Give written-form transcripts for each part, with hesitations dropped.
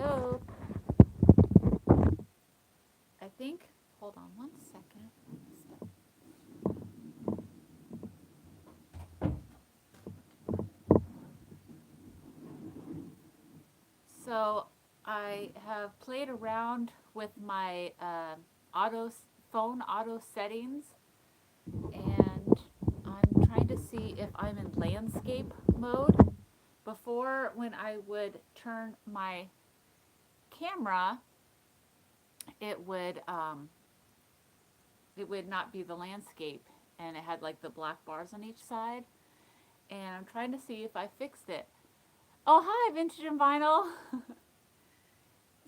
go. I think, hold on one second. So I have played around with my phone auto settings, and I'm trying to see if I'm in landscape mode. Before, when I would turn my camera, it would um, it would not be the landscape, and it had like the black bars on each side. And I'm trying to see if I fixed it. Oh, hi, Vintage and Vinyl.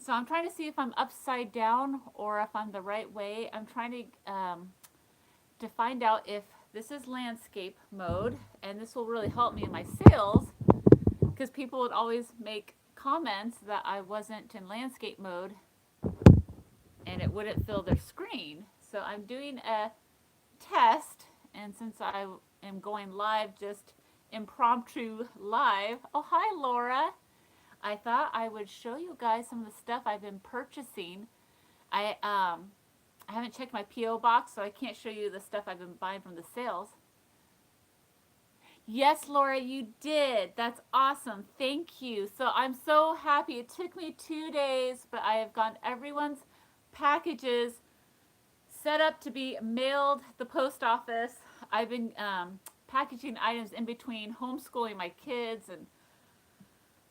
So I'm trying to see if I'm upside down or if I'm the right way. I'm trying to find out if this is landscape mode, and this will really help me in my sales because people would always make comments that I wasn't in landscape mode and it wouldn't fill their screen. So I'm doing a test, and since I am going live, just impromptu live. Oh, hi, Laura. I thought I would show you guys some of the stuff I've been purchasing. I haven't checked my PO box, so I can't show you the stuff I've been buying from the sales. Yes, Laura, you did. That's awesome. Thank you. So I'm so happy. It took me 2 days, but I have gotten everyone's packages set up to be mailed the post office. I've been packaging items in between homeschooling my kids, and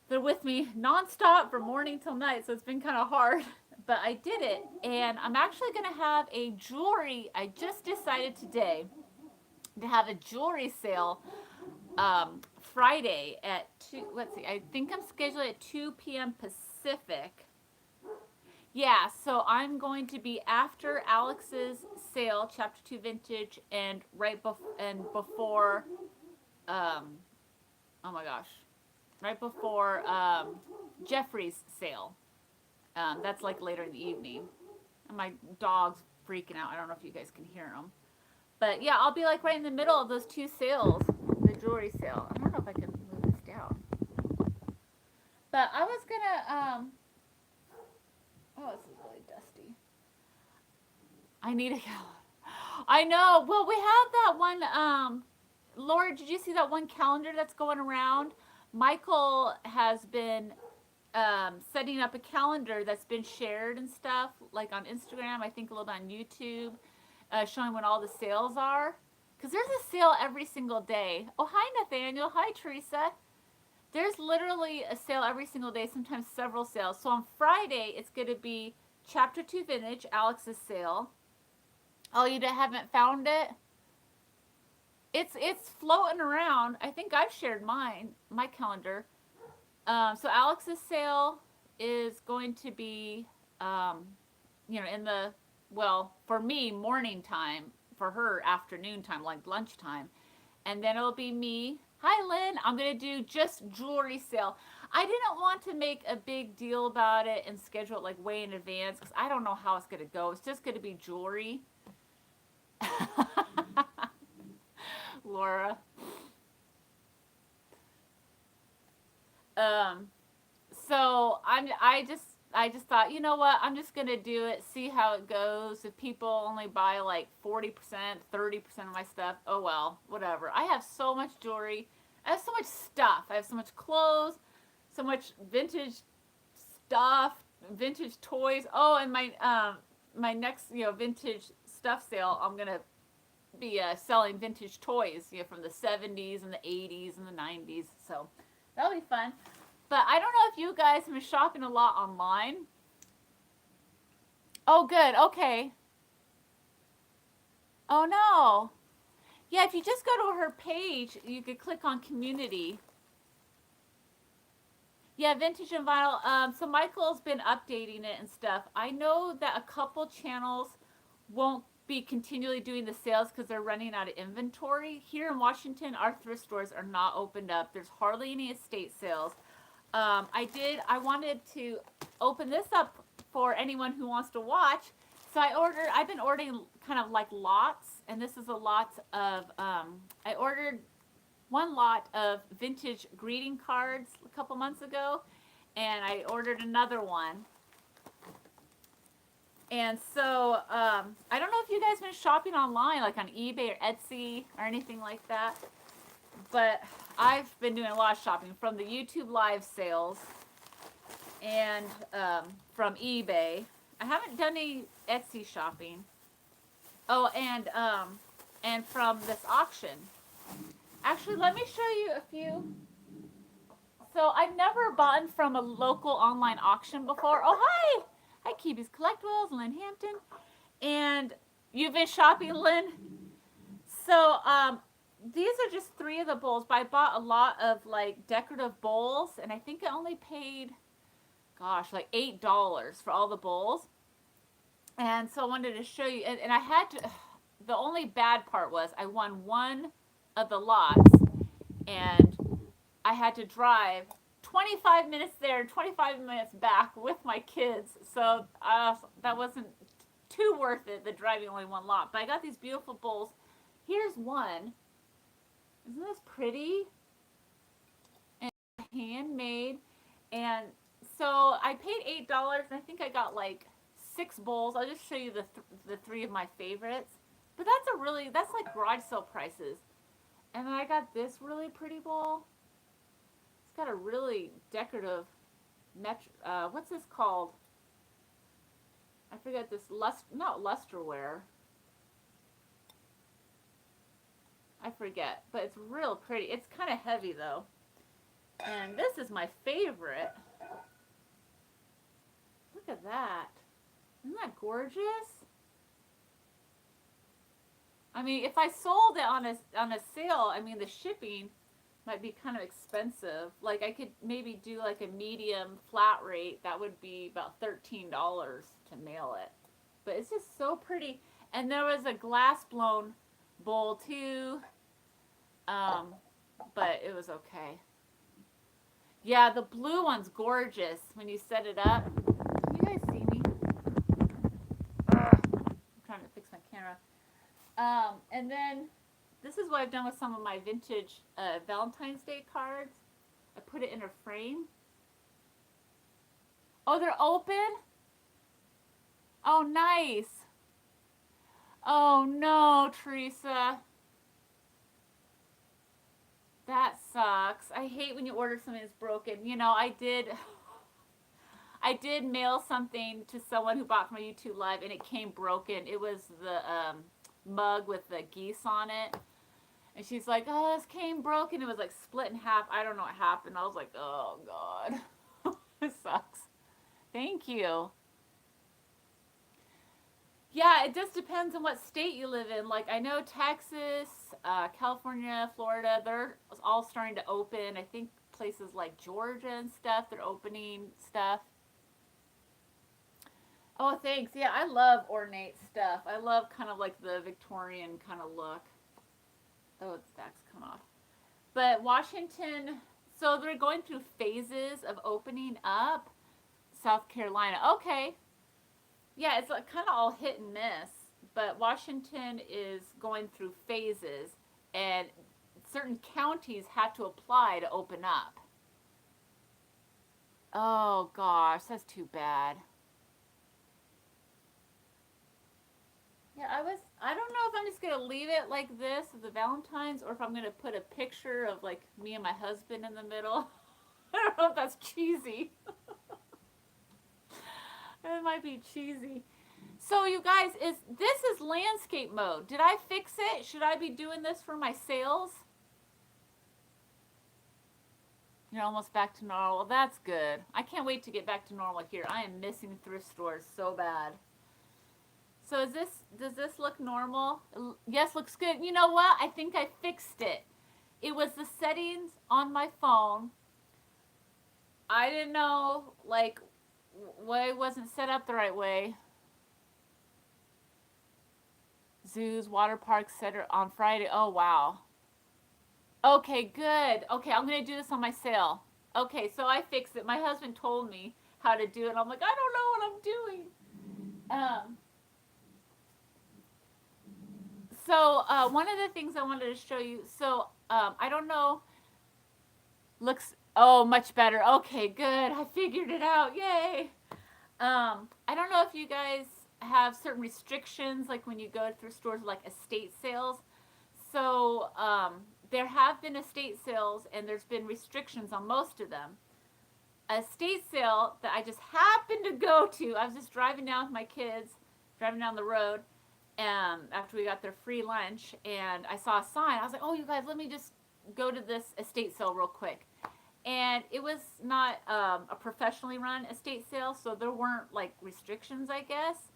they're with me nonstop from morning till night, so it's been kind of hard. But I did it, and I'm actually going to have a jewelry. I just decided today to have a jewelry sale Friday at 2. Let's see, I think I'm scheduled at 2 p.m. Pacific. Yeah, so I'm going to be after Alex's sale, Chapter 2 Vintage, and before, oh my gosh, right before Jeffrey's sale. That's like later in the evening. And my dog's freaking out. I don't know if you guys can hear him. But yeah, I'll be like right in the middle of those two sales, the jewelry sale. I don't know if I can move this down. But I was gonna, oh, this is really dusty. I need a calendar. I know. Well, we have that one, Laura, did you see that one calendar that's going around? Michael has been setting up a calendar that's been shared and stuff, like on Instagram, I think a little bit on YouTube, showing when all the sales are. Because there's a sale every single day. Oh, hi, Nathaniel. Hi, Teresa. There's literally a sale every single day, sometimes several sales. So on Friday, it's going to be Chapter 2 Vintage, Alex's sale. Oh, you haven't found it? It's floating around. I think I've shared my calendar. So Alex's sale is going to be, in the, well, for me, morning time. For her, afternoon time, like lunchtime. And then it'll be me. Hi, Lynn. I'm going to do just jewelry sale. I didn't want to make a big deal about it and schedule it like way in advance because I don't know how it's going to go. It's just going to be jewelry. Laura. Um, so I just thought, you know what? I'm just gonna do it, see how it goes. If people only buy like 40%, 30% of my stuff, oh well, whatever. I have so much jewelry. I have so much stuff. I have so much clothes, so much vintage stuff, vintage toys. Oh, and my next vintage stuff sale, I'm gonna be selling vintage toys, from the 70s and the 80s and the 90s. So that'll be fun. But I don't know if you guys have been shopping a lot online. Oh, good. Okay. Oh, no. Yeah, if you just go to her page, you could click on community. Yeah, vintage and vinyl. So Michael's been updating it and stuff. I know that a couple channels won't be continually doing the sales because they're running out of inventory. Here in Washington, our thrift stores are not opened up. There's hardly any estate sales. I wanted to open this up for anyone who wants to watch. So I've been ordering kind of like lots, and this is a lot of, I ordered one lot of vintage greeting cards a couple months ago, and I ordered another one. And so I don't know if you guys been shopping online, like on eBay or Etsy or anything like that, but I've been doing a lot of shopping from the YouTube live sales and from eBay. I haven't done any Etsy shopping. Oh, and from this auction. Actually, let me show you a few. So I've never bought from a local online auction before. Oh, hi! Hi, Kibi's Collectibles, Lynn Hampton. And you've been shopping, Lynn? So these are just three of the bowls, but I bought a lot of like decorative bowls, and I think I only paid, gosh, like $8 for all the bowls. And so I wanted to show you, and I had to, the only bad part was I won one of the lots, and I had to drive 25 minutes there, 25 minutes back with my kids. So that wasn't too worth it, the driving only one lot. But I got these beautiful bowls. Here's one. Isn't this pretty? And handmade. And so I paid $8, and I think I got like 6 bowls. I'll just show you the three of my favorites. But that's like garage sale prices. And then I got this really pretty bowl. It's got a really decorative what's this called? I forget this not lusterware. I forget, but it's real pretty. It's kind of heavy though. And this is my favorite. Look at that. Isn't that gorgeous? I mean, if I sold it on a sale, I mean the shipping might be kind of expensive. Like I could maybe do like a medium flat rate. That would be about $13 to mail it. But it's just so pretty. And there was a glass blown bowl too. But it was okay. Yeah, the blue one's gorgeous when you set it up. Can you guys see me? I'm trying to fix my camera. And then this is what I've done with some of my vintage Valentine's Day cards. I put it in a frame. Oh, they're open? Oh, nice. Oh, no, Teresa. That sucks. I hate when you order something that's broken. You know, I did mail something to someone who bought from a YouTube Live, and it came broken. It was the mug with the geese on it. And she's like, oh, this came broken. It was like split in half. I don't know what happened. I was like, oh, God. It sucks. Thank you. Yeah, it just depends on what state you live in. Like, I know Texas, California, Florida, they're all starting to open. I think places like Georgia and stuff, they're opening stuff. Oh, thanks. Yeah, I love ornate stuff. I love kind of like the Victorian kind of look. Oh, its back's come off. But Washington, so they're going through phases of opening up. South Carolina, okay. Yeah, it's like kind of all hit and miss. But Washington is going through phases, and certain counties have to apply to open up. Oh gosh, that's too bad. Yeah, I don't know if I'm just gonna leave it like this, the Valentine's, or if I'm gonna put a picture of like me and my husband in the middle. I don't know if that's cheesy. It might be cheesy. So you guys, this is landscape mode. Did I fix it? Should I be doing this for my sales? You're almost back to normal. Well, that's good. I can't wait to get back to normal here. I am missing thrift stores so bad. So does this look normal? Yes, looks good. You know what? I think I fixed it. It was the settings on my phone. I didn't know, like, why it wasn't set up the right way. Zoos, water parks, etc. on Friday. Oh, wow. Okay, good. Okay, I'm going to do this on my sale. Okay, so I fixed it. My husband told me how to do it. I'm like, I don't know what I'm doing. So one of the things I wanted to show you. So I don't know. Looks Oh, much better. Okay, good. I figured it out. Yay. I don't know if you guys have certain restrictions, like when you go through stores like estate sales. So there have been estate sales, and there's been restrictions on most of them. A estate sale that I just happened to go to. I was just driving down with my kids, driving down the road, after we got their free lunch, and I saw a sign. I was like, "Oh, you guys, let me just go to this estate sale real quick." And it was not a professionally run estate sale, so there weren't like restrictions, I guess.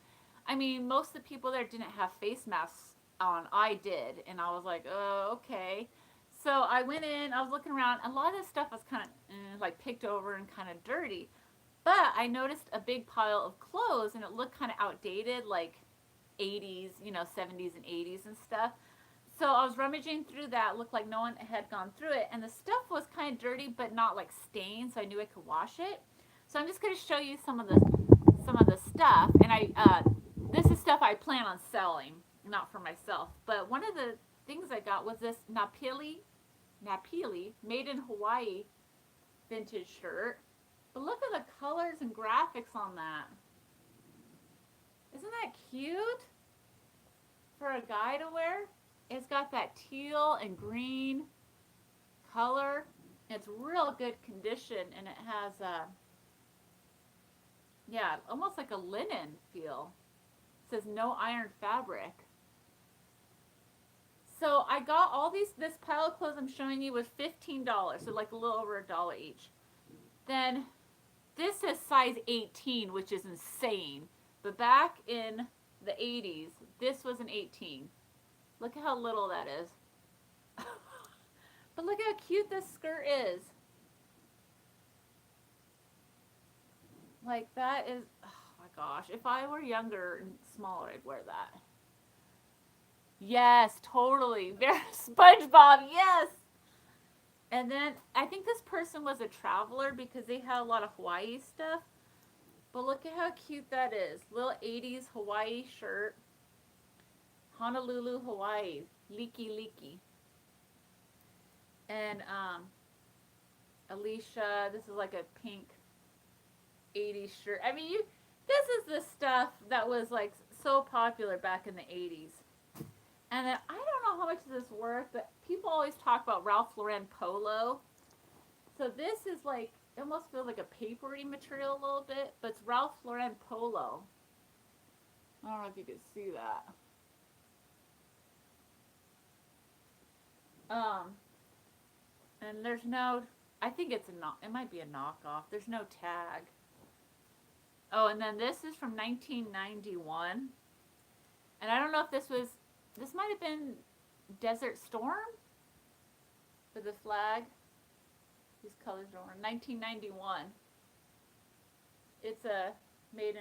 I mean, most of the people there didn't have face masks on. I did, and I was like, "Oh, okay." So I went in. I was looking around. A lot of this stuff was kind of like picked over and kind of dirty. But I noticed a big pile of clothes, and it looked kind of outdated, like 80s, 70s and 80s and stuff. So I was rummaging through that. Looked like no one had gone through it, and the stuff was kind of dirty, but not like stained, so I knew I could wash it. So I'm just going to show you some of the stuff, and this is stuff I plan on selling, not for myself. But one of the things I got was this Napili made in Hawaii vintage shirt. But look at the colors and graphics on that. Isn't that cute for a guy to wear? It's got that teal and green color. It's real good condition, and it has yeah, almost like a linen feel. It says no iron fabric. So I got all this pile of clothes I'm showing you was $15, so like a little over $1 each. Then this is size 18, which is insane. But back in the 80s, this was an 18. Look at how little that is. But look how cute this skirt is. Like that is, oh my gosh. If I were younger and smaller, I'd wear that. Yes, totally. Very SpongeBob, yes. And then I think this person was a traveler because they had a lot of Hawaii stuff. But look at how cute that is. Little 80s Hawaii shirt. Honolulu, Hawaii. Leaky Leaky. And Alicia, this is like a pink 80s shirt. I mean, this is the stuff that was like so popular back in the 80s. And then I don't know how much this is worth, but people always talk about Ralph Lauren polo. So this is like, it almost feels like a papery material a little bit, but it's Ralph Lauren polo. I don't know if you can see that. And there's no, I think it might be a knockoff. There's no tag. Oh, and then this is from 1991. And I don't know if this might have been Desert Storm for the flag. These colors are 1991. It's a made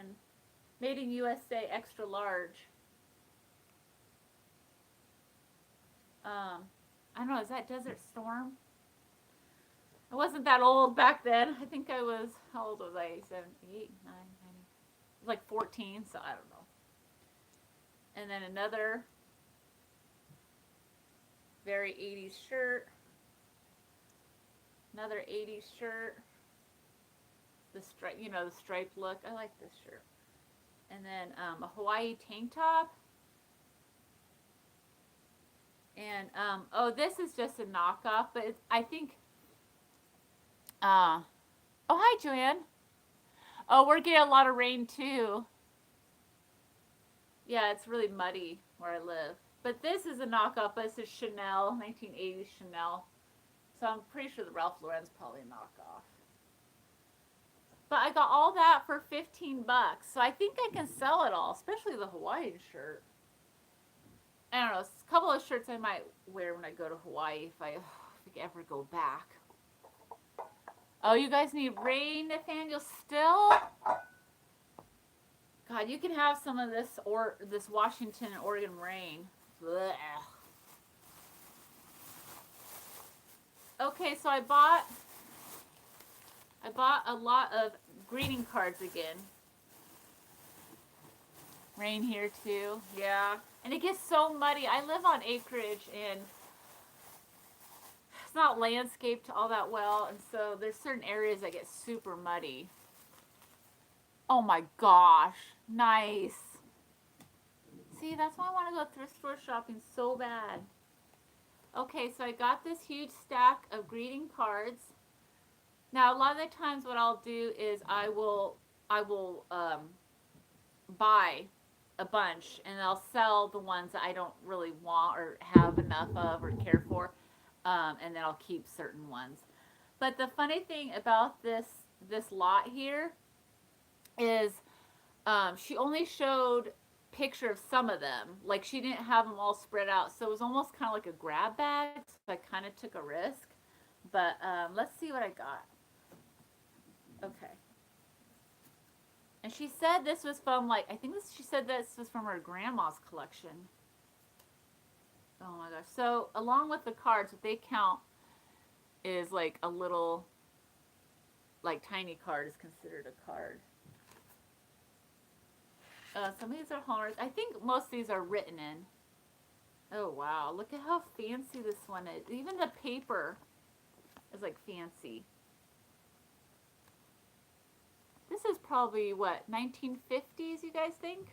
in USA extra large. I don't know, is that Desert Storm? I wasn't that old back then. I think I was, how old was I? 7, 8, 9, 9. I was like 14, so I don't know. And then another very 80s shirt. Another 80s shirt. The stripe, the striped look. I like this shirt. And then a Hawaii tank top. And oh, this is just a knockoff, but I think. Oh, hi, Joanne. Oh, we're getting a lot of rain too. Yeah, it's really muddy where I live. But this is a knockoff, but it's a Chanel, 1980s Chanel. So I'm pretty sure the Ralph Lauren's probably a knockoff. But I got all that for $15. So I think I can sell it all, especially the Hawaiian shirt. I don't know, a couple of shirts I might wear when I go to Hawaii if I ever go back. Oh, you guys need rain, Nathaniel, still? God, you can have some of this Washington and Oregon rain. Blech. Okay, so I bought a lot of greeting cards again. Rain here too, yeah. And it gets so muddy. I live on acreage, and it's not landscaped all that well, and so there's certain areas that get super muddy. Oh my gosh, nice. See, that's why I want to go thrift store shopping so bad. Okay, so I got this huge stack of greeting cards. Now, a lot of the times, what I'll do is I will buy a bunch, and I'll sell the ones that I don't really want or have enough of or care for, and then I'll keep certain ones. But the funny thing about this lot here is she only showed picture of some of them. Like she didn't have them all spread out, so it was almost kind of like a grab bag. So I kind of took a risk. But let's see what I got. Okay. And she said this was from like I think this. She said this was from her grandma's collection. Oh my gosh! So along with the cards, what they count is like a little, like tiny card is considered a card. Some of these are hallmarks. I think most of these are written in. Oh wow! Look at how fancy this one is. Even the paper is like fancy. This is probably what 1950s. You guys think?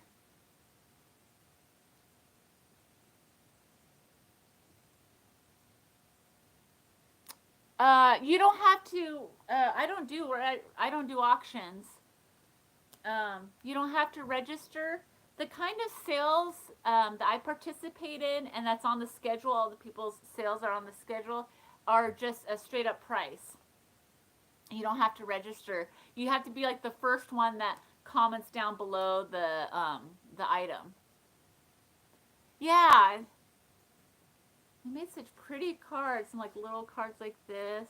You don't have to. I don't do auctions. You don't have to register. The kind of sales that I participate in, and that's on the schedule. All the people's sales are on the schedule. Are just a straight up price. You don't have to register. You have to be like the first one that comments down below the item. Yeah, they made such pretty cards and like little cards like this.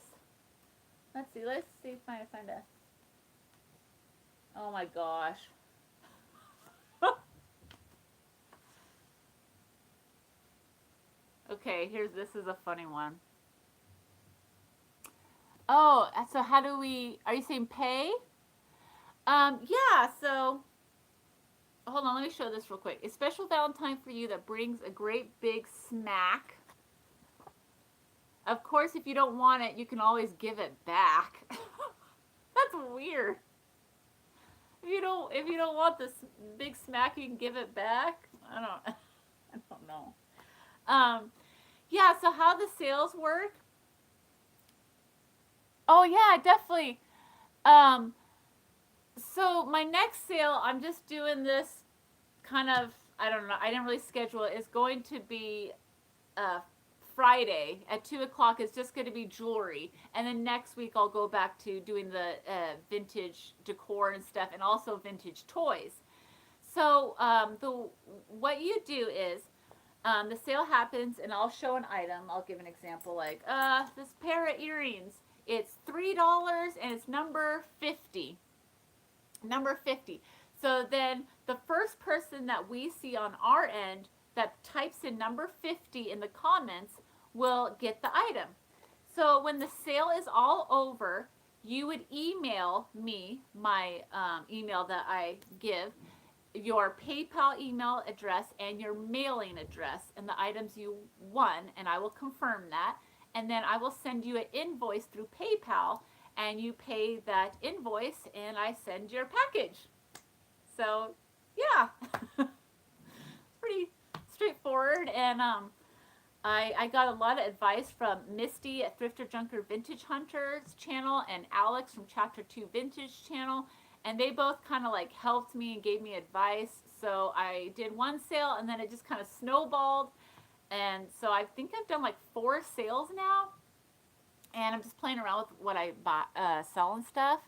Let's see. Let's see if I find a. Oh my gosh. Okay, here's this is a funny one. Oh, so how do we? Are you saying pay? Yeah. So hold on, let me show this real quick. A special Valentine for you that brings a great big smack. Of course, if you don't want it, you can always give it back. That's weird. If you don't want this big smack, you can give it back. I don't I don't know. Yeah. So how the sales work? Oh yeah, definitely. Um, so my next sale, I'm just doing this kind of. I don't know. I didn't really schedule it. It's going to be uh, Friday at 2 o'clock. It's just going to be jewelry, and then next week I'll go back to doing the vintage decor and stuff, and also vintage toys. So the what you do is the sale happens, and I'll show an item. I'll give an example, like this pair of earrings. It's $3, and it's number 50. Number 50. So then the first person that we see on our end that types in number 50 in the comments will get the item. So when the sale is all over, you would email me my email that I give, your PayPal email address and your mailing address and the items you won, and I will confirm that. And then I will send you an invoice through PayPal, and you pay that invoice, and I send your package. So, yeah, pretty straightforward. And I got a lot of advice from Misty at Thrifter Junker Vintage Hunters channel and Alex from Chapter 2 Vintage channel. And they both kind of like helped me and gave me advice. So I did one sale, and then it just kind of snowballed. And so I think I've done like 4 sales now. And I'm just playing around with what I buy, sell and stuff.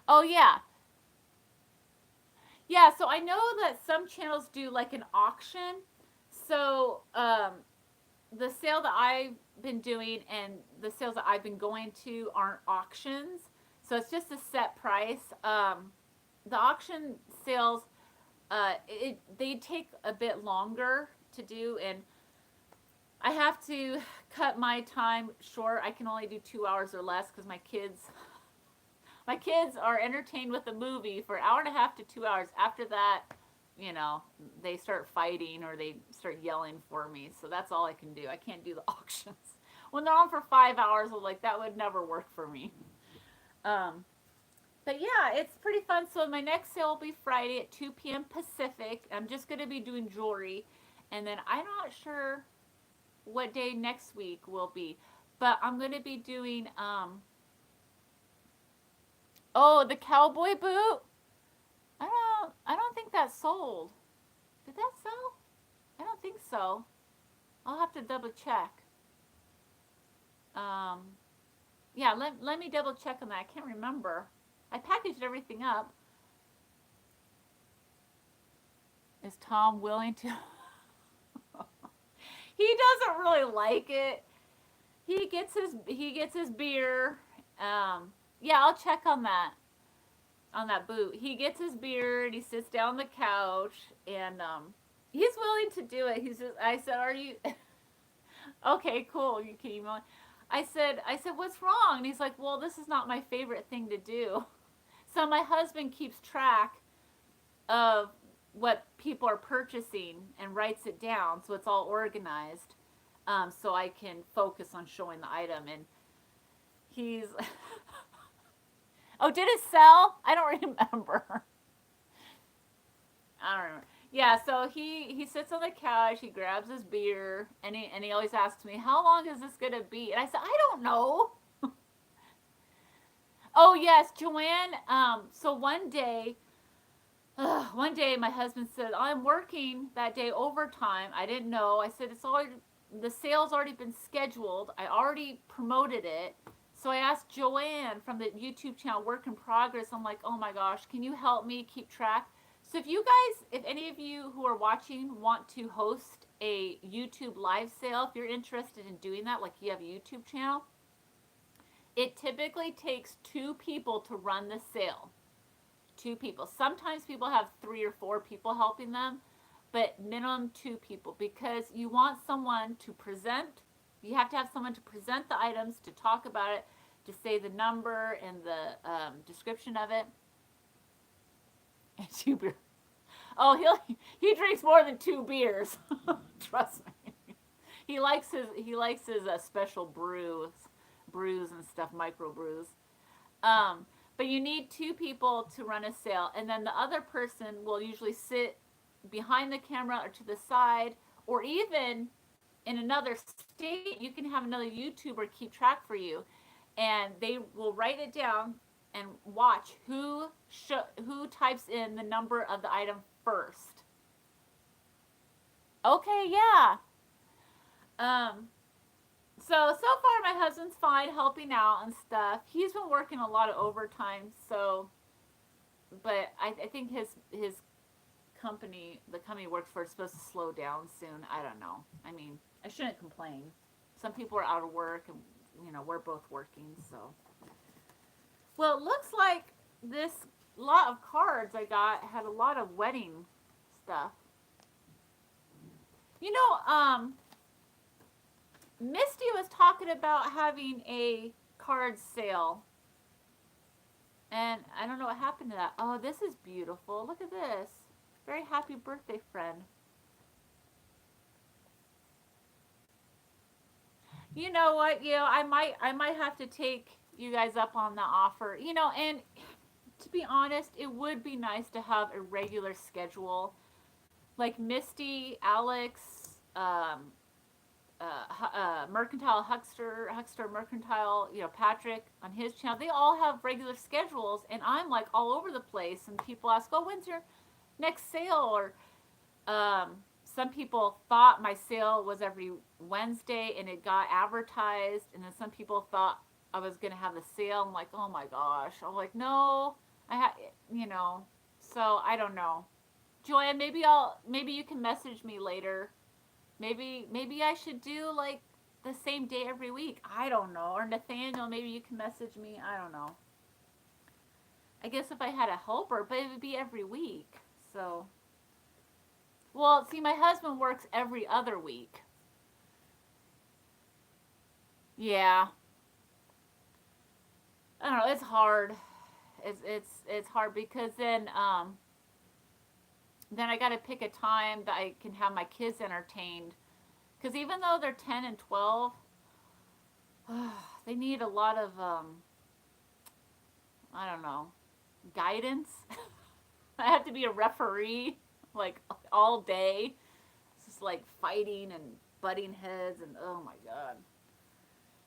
Oh, yeah. Yeah, so I know that some channels do like an auction. So the sale that I've been doing and the sales that I've been going to aren't auctions. So it's just a set price. The auction sales, they take a bit longer to do, and I have to cut my time short. I can only do 2 hours or less because my kids are entertained with a movie for an hour and a half to 2 hours. After that, you know, they start fighting or they start yelling for me. So that's all I can do. I can't do the auctions. When they're on for 5 hours, I'm like, that would never work for me. Um, but yeah, it's pretty fun. So my next sale will be Friday at 2 p.m. Pacific. I'm just going to be doing jewelry. And then I'm not sure what day next week will be. But I'm going to be doing, oh, the cowboy boot. I don't think that sold. Did that sell? I don't think so. I'll have to double check. Um, yeah, let me double check on that. I can't remember. I packaged everything up. Is Tom willing to? He doesn't really like it. He gets his beer. Yeah, I'll check on that boot. He gets his beer and he sits down on the couch and he's willing to do it. He's just I said, "Are you okay, cool. You can email." I said, "What's wrong?" And he's like, "Well, this is not my favorite thing to do." So my husband keeps track of what people are purchasing and writes it down so it's all organized, so I can focus on showing the item. And he's, oh, did it sell? I don't remember. I don't remember. Yeah, so he sits on the couch, he grabs his beer, and he always asks me, "How long is this gonna be?" And I said, "I don't know." Oh yes, Joanne. So one day my husband said, "I'm working that day overtime." I didn't know. I said, "It's already the sale's already been scheduled. I already promoted it." So I asked Joanne from the YouTube channel Work in Progress. I'm like, "Oh my gosh, can you help me keep track?" So if you guys, if any of you who are watching want to host a YouTube live sale, if you're interested in doing that, like you have a YouTube channel, it typically takes two people to run the sale. Two people. Sometimes people have three or four people helping them, but minimum two people because you want someone to present. You have to have someone to present the items, to talk about it, to say the number and the description of it. And two beers. Oh, he drinks more than two beers. Trust me. He likes his special brews and stuff, micro brews. Um, but you need two people to run a sale, and then the other person will usually sit behind the camera or to the side, or even in another state. You can have another YouTuber keep track for you, and they will write it down and watch who types in the number of the item first. Okay, yeah. Um, so far my husband's fine helping out and stuff. He's been working a lot of overtime, so but I think his company, the company he works for, is supposed to slow down soon. I don't know. I mean, I shouldn't complain. Some people are out of work, and we're both working. So, well, it looks like this lot of cards I got had a lot of wedding stuff. You know, Misty was talking about having a card sale, and I don't know what happened to that. Oh, this is beautiful. Look at this. Very happy birthday, friend. You know what? I might have to take you guys up on the offer. And to be honest, it would be nice to have a regular schedule. Like Misty, Alex, Mercantile Huckster Mercantile, Patrick on his channel. They all have regular schedules, and I'm like all over the place. And people ask, "Oh, when's your next sale?" Or some people thought my sale was every Wednesday, and it got advertised. And then some people thought I was gonna have the sale. I'm like, "Oh my gosh!" I'm like, "No, I have," you know. So I don't know. Joanne, maybe you can message me later. Maybe I should do like the same day every week. I don't know. Or Nathaniel, maybe you can message me. I don't know. I guess if I had a helper, but it would be every week. So, well, see, my husband works every other week. Yeah, I don't know. It's hard. It's hard because then Then I got to pick a time that I can have my kids entertained. Because even though they're 10 and 12, they need a lot of, I don't know, guidance. I have to be a referee like all day. It's just like fighting and butting heads and oh my god.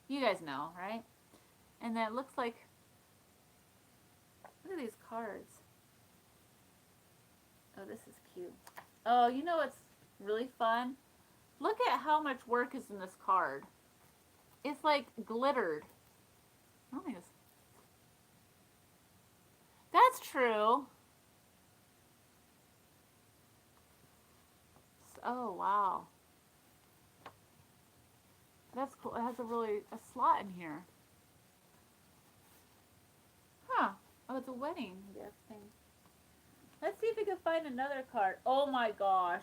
You guys know, right? And then it looks like, look at these cards. Oh, this is cute. Oh, you know what's really fun? Look at how much work is in this card. It's like glittered. I don't think it's... That's true. Oh, wow. That's cool. It has a slot in here. Huh. Oh, it's a wedding gift thing. Let's see if we can find another card. Oh my gosh.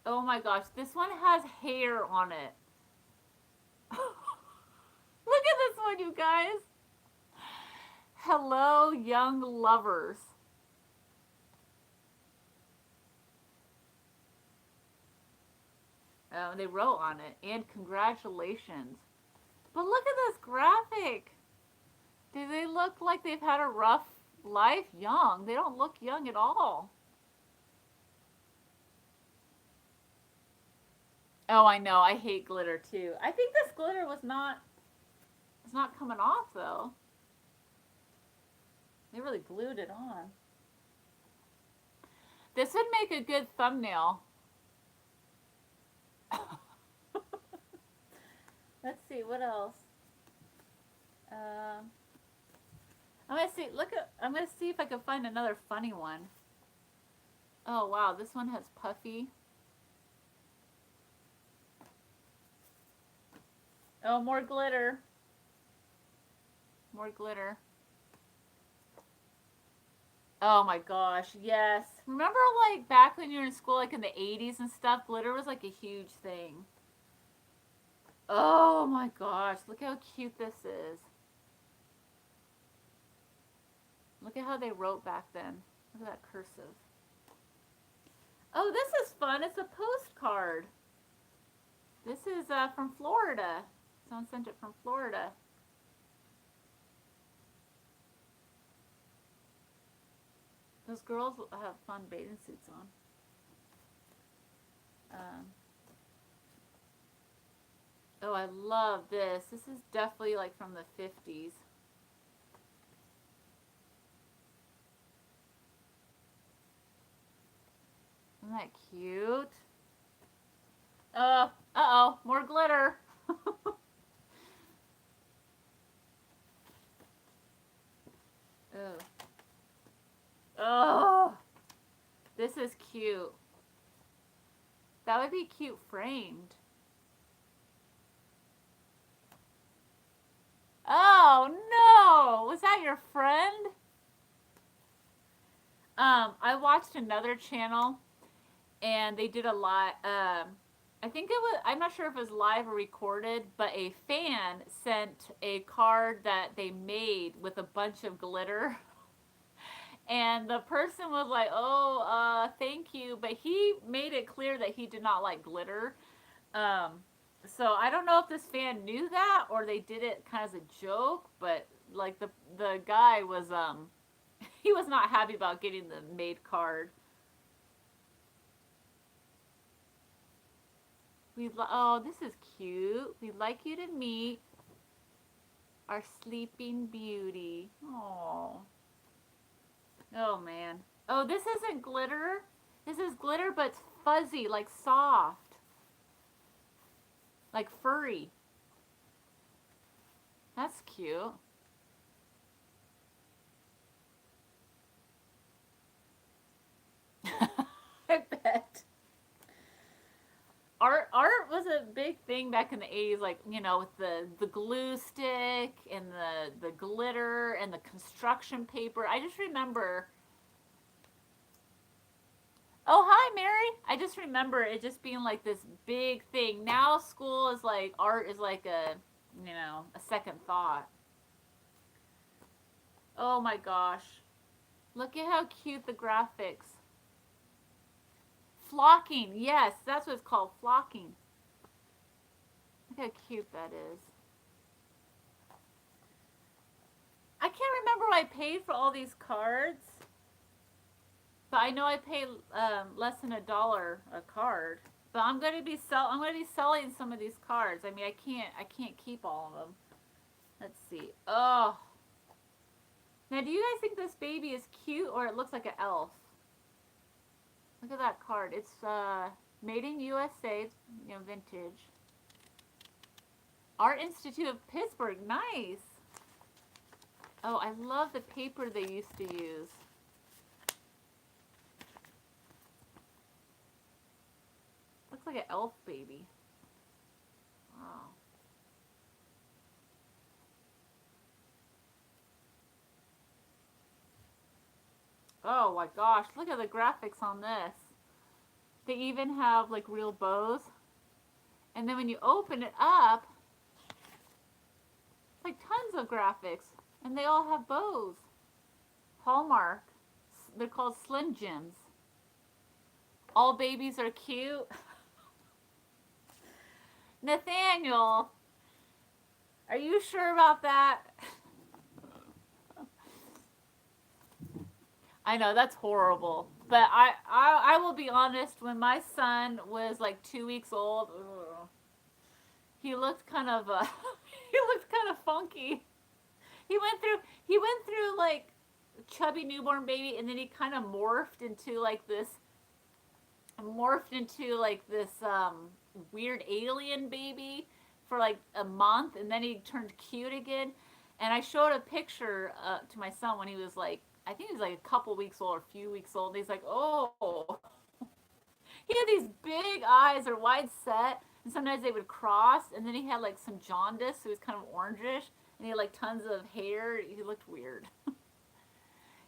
Oh my gosh. This one has hair on it. Look at this one, you guys. Hello, young lovers. Oh, they wrote on it. And congratulations. But look at this graphic. Do they look like they've had a rough life? Young. They don't look young at all. Oh, I know. I hate glitter too. I think this glitter was not... It's not coming off though. They really glued it on. This would make a good thumbnail. Let's see, what else? I'm gonna see. I'm gonna see if I can find another funny one. Oh wow, this one has puffy. Oh, more glitter. More glitter. Oh my gosh, yes. Remember like back when you were in school, like in the 80s and stuff, glitter was like a huge thing. Oh my gosh, look how cute this is. Look at how they wrote back then. Look at that cursive. Oh, this is fun. It's a postcard. This is from Florida. Someone sent it from Florida. Those girls have fun bathing suits on. Oh, I love this. This is definitely like from the 50s. Isn't that cute? Uh-oh, more glitter. Oh. Oh, this is cute. That would be cute framed. Oh no! Was that your friend? I watched another channel and they did a lot. I think it was, I'm not sure if it was live or recorded, but a fan sent a card that they made with a bunch of glitter. And the person was like, oh, thank you. But he made it clear that he did not like glitter. So I don't know if this fan knew that or they did it kind of as a joke. But like the guy was, he was not happy about getting the made card. Oh, this is cute. We'd like you to meet our sleeping beauty. Oh. Oh, man. Oh, this isn't glitter. This is glitter, but it's fuzzy, like soft. Like furry. That's cute. I bet. Art was a big thing back in the 80s, like, you know, with the glue stick and the glitter and the construction paper. I just remember... Oh, hi, Mary. I just remember it just being like this big thing. Now school is like, art is like a, you know, a second thought. Oh my gosh. Look at how cute the graphics. flocking. Yes, that's what it's called, flocking. Look how cute that is. I can't remember what I paid for all these cards, but I know I paid less than $1 a card. But I'm going to be selling some of these cards. I mean, I can't keep all of them. Let's see. Oh, now do you guys think this baby is cute or it looks like an elf? Look at that card. It's made in USA. It's, vintage. Art Institute of Pittsburgh. Nice. Oh, I love the paper they used to use. Looks like an elf baby. Wow. Oh my gosh, look at the graphics on this. They even have like real bows. And then when you open it up, like tons of graphics. And they all have bows. Hallmark. They're called Slim Jims. All babies are cute. Nathaniel, are you sure about that? I know, that's horrible. But I will be honest, when my son was like 2 weeks old, he looked kind of he looked kind of funky. He went through like chubby newborn baby, and then he kind of morphed into like this weird alien baby for like a month, and then he turned cute again. And I showed a picture to my son when he was like, I think he was like a couple weeks old or a few weeks old. And he's like, oh, he had these big eyes, or wide set, and sometimes they would cross. And then he had like some jaundice, so he was kind of orangish, and he had like tons of hair. He looked weird.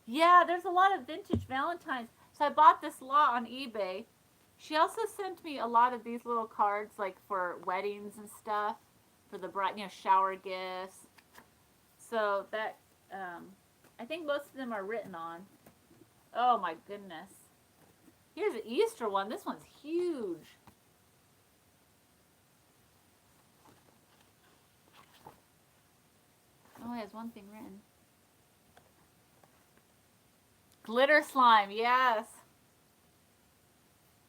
Yeah, there's a lot of vintage Valentines. So I bought this lot on eBay. She also sent me a lot of these little cards, like for weddings and stuff, for the bride, shower gifts. So that, I think most of them are written on. Oh my goodness. Here's an Easter one. This one's huge. Oh, it has one thing written. Glitter slime, yes.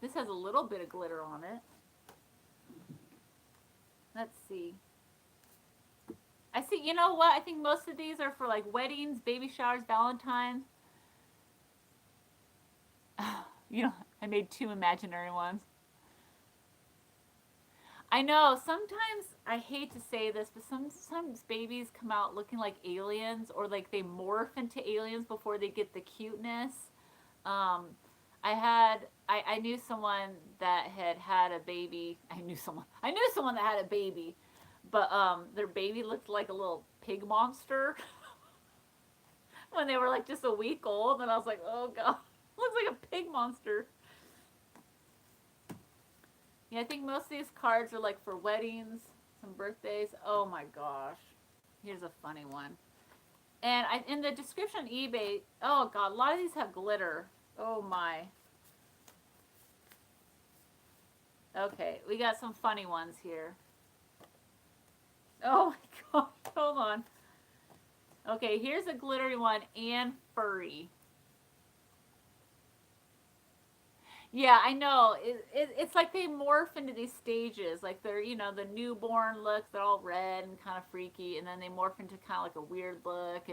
This has a little bit of glitter on it. Let's see. I see, you know what? I think most of these are for like weddings, baby showers, Valentine's. I made 2 imaginary ones. I know, sometimes, I hate to say this, but sometimes babies come out looking like aliens, or like they morph into aliens before they get the cuteness. Um, I knew someone that had a baby. I knew someone that had a baby, but their baby looked like a little pig monster when they were like just a week old, and I was like, oh god, looks like a pig monster. Yeah, I think most of these cards are like for weddings, some birthdays. Oh my gosh. Here's a funny one. And in the description on eBay, oh god, a lot of these have glitter. Oh my. Okay, we got some funny ones here. Oh my god, hold on. Okay, here's a glittery one and furry. Yeah, I know. It's like they morph into these stages. Like they're, the newborn looks, they're all red and kind of freaky, and then they morph into kind of like a weird look,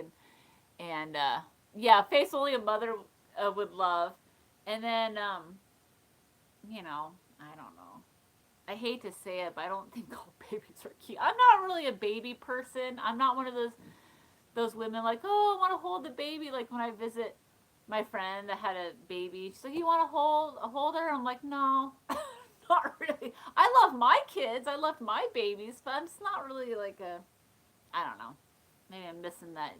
and yeah, face only a mother would love. And then, I don't know. I hate to say it, but I don't think all babies are cute. I'm not really a baby person. I'm not one of those women like, oh, I want to hold the baby. Like when I visit my friend that had a baby, she's like, you want to hold her? I'm like, no, not really. I love my kids. I love my babies, but I'm just not really like I don't know. Maybe I'm missing that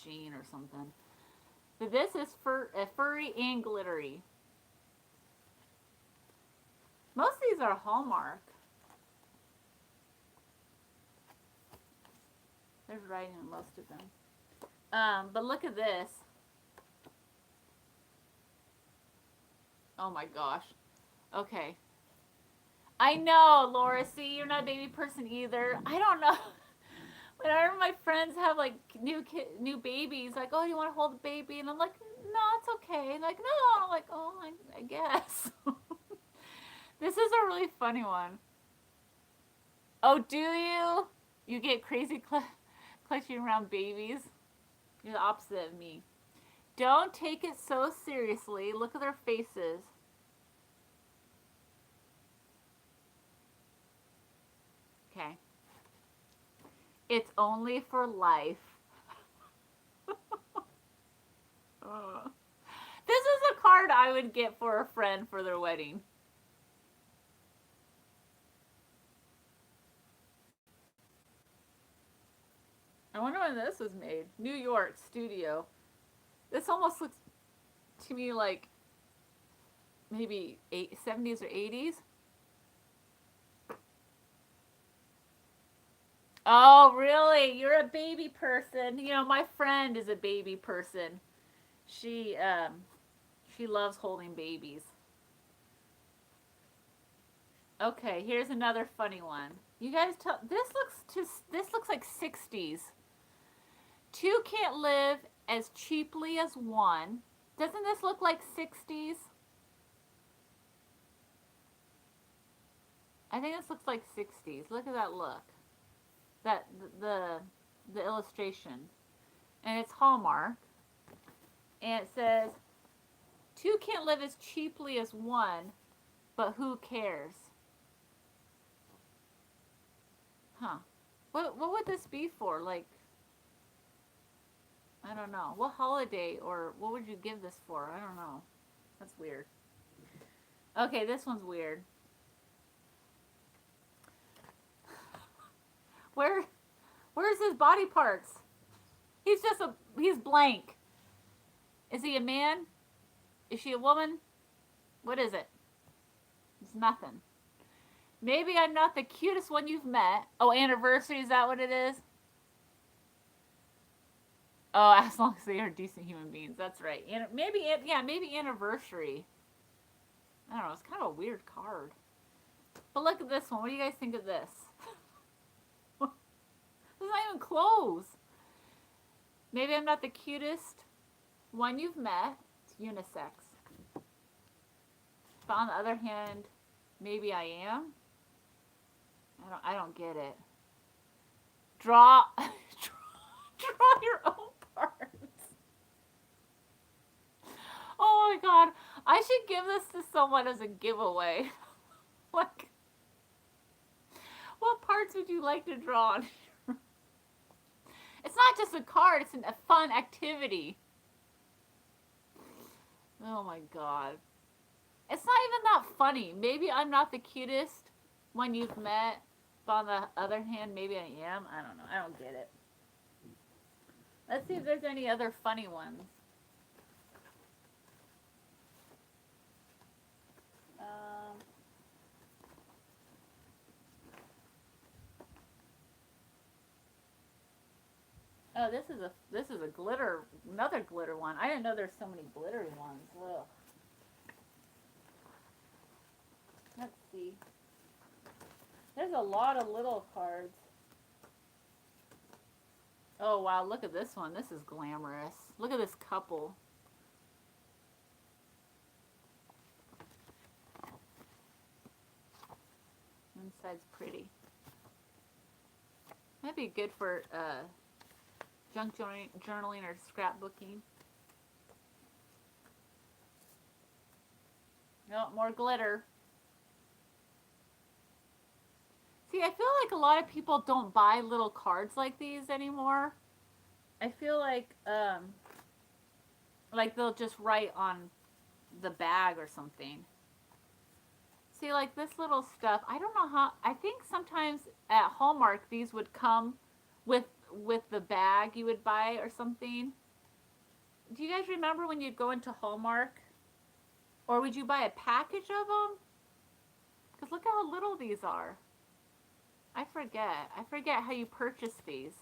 gene or something. But this is furry and glittery. Most of these are Hallmark. There's writing on most of them. But look at this. Oh my gosh. Okay. I know, Laura. See, you're not a baby person either. I don't know. Whenever my friends have like new babies, like, oh, you want to hold the baby? And I'm like, no, it's okay. Like, no. I'm like, oh, I guess. This is a really funny one. Oh, do you? You get crazy clutching around babies? You're the opposite of me. Don't take it so seriously. Look at their faces. Okay. It's only for life. This is a card I would get for a friend for their wedding. I wonder when this was made. New York studio. This almost looks to me like maybe 70s or 80s. Oh, really? You're a baby person. You know, my friend is a baby person. She she loves holding babies. Okay, here's another funny one. You guys tell this looks like 60s. Two can't live as cheaply as one. Doesn't this look like 60s? I think this looks like 60s. Look at that look. That the illustration. And it's Hallmark. And it says two can't live as cheaply as one, but who cares? Huh. What would this be for? Like, I don't know. What holiday or what would you give this for? I don't know. That's weird. Okay, this one's weird. Where where's his body parts? He's blank. Is he a man? Is she a woman? What is it? It's nothing. Maybe I'm not the cutest one you've met. Oh, anniversary, is that what it is? Oh, as long as they are decent human beings. That's right. Maybe, yeah, maybe anniversary. I don't know. It's kind of a weird card. But look at this one. What do you guys think of this? This is not even clothes. Maybe I'm not the cutest one you've met. It's unisex. But on the other hand, maybe I am. I don't get it. Draw draw your own parts. Oh my god. I should give this to someone as a giveaway. Like, what parts would you like to draw? It's not just a card, it's a fun activity. Oh my god. It's not even that funny. Maybe I'm not the cutest one you've met, but on the other hand, maybe I am. I don't know. I don't get it. Let's see if there's any other funny ones. Um, oh, this is a glitter, another glitter one. I didn't know there's so many glittery ones. Ugh. Let's see. There's a lot of little cards. Oh wow, look at this one. This is glamorous. Look at this couple. Inside's pretty. Might be good for junk journaling or scrapbooking. No, more glitter. See, I feel like a lot of people don't buy little cards like these anymore. I feel like they'll just write on the bag or something. See, like this little stuff. I don't know how. I think sometimes at Hallmark these would come with the bag you would buy or something. Do you guys remember when you'd go into Hallmark, or would you buy a package of them? Because look how little these are. I forget. I forget how you purchase these.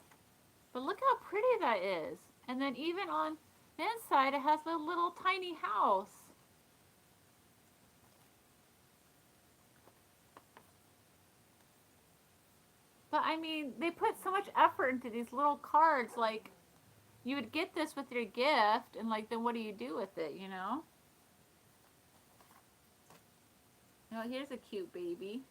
But look how pretty that is. And then even on the inside, it has a little tiny house. But I mean, they put so much effort into these little cards. Like, you would get this with your gift, and like, then what do you do with it? You know? Oh, here's a cute baby.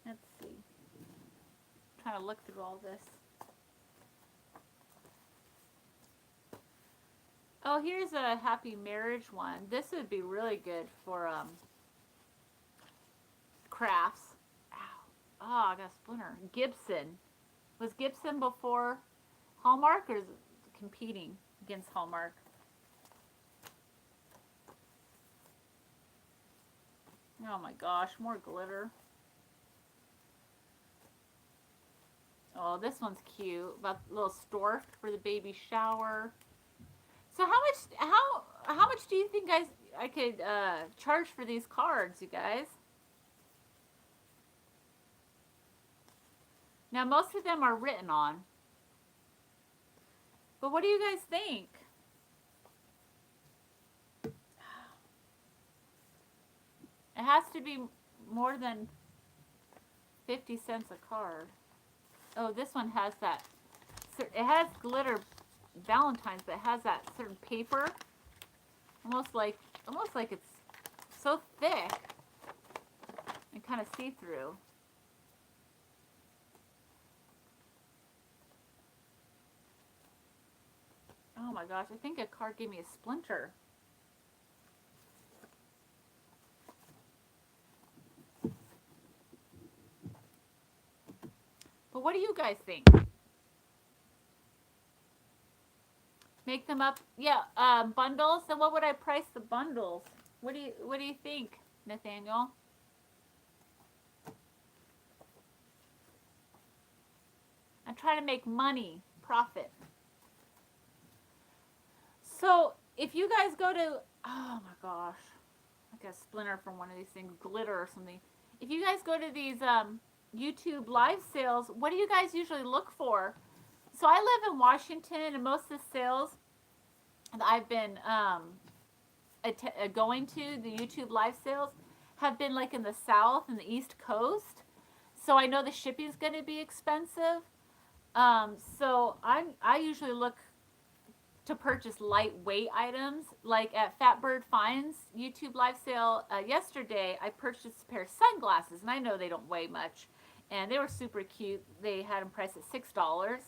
Let's see. I'm trying to look through all this. Oh, here's a happy marriage one. This would be really good for crafts. Ow. Oh, I got a splinter. Gibson. Was Gibson before Hallmark, or is it competing against Hallmark? Oh my gosh, more glitter. Oh, this one's cute. About a little stork for the baby shower. So how much do you think I could charge for these cards, you guys? Now most of them are written on, but what do you guys think? It has to be more than 50 cents a card. Oh, this one has that. It has glitter Valentine's, but it has that certain paper, almost like it's so thick and kind of see through. Oh my gosh, I think a card gave me a splinter. But what do you guys think? Make them up, yeah. Bundles. Then what would I price the bundles? What do you think, Nathaniel? I'm trying to make money, profit. So if you guys go to, oh my gosh, like a splinter from one of these things, glitter or something. If you guys go to these YouTube live sales, what do you guys usually look for? So I live in Washington, and most of the sales that I've been going to, the YouTube live sales, have been like in the South and the East Coast. So I know the shipping is going to be expensive. So I usually look to purchase lightweight items. Like at Fatbird Finds YouTube live sale yesterday, I purchased a pair of sunglasses, and I know they don't weigh much, and they were super cute. They had them priced at $6.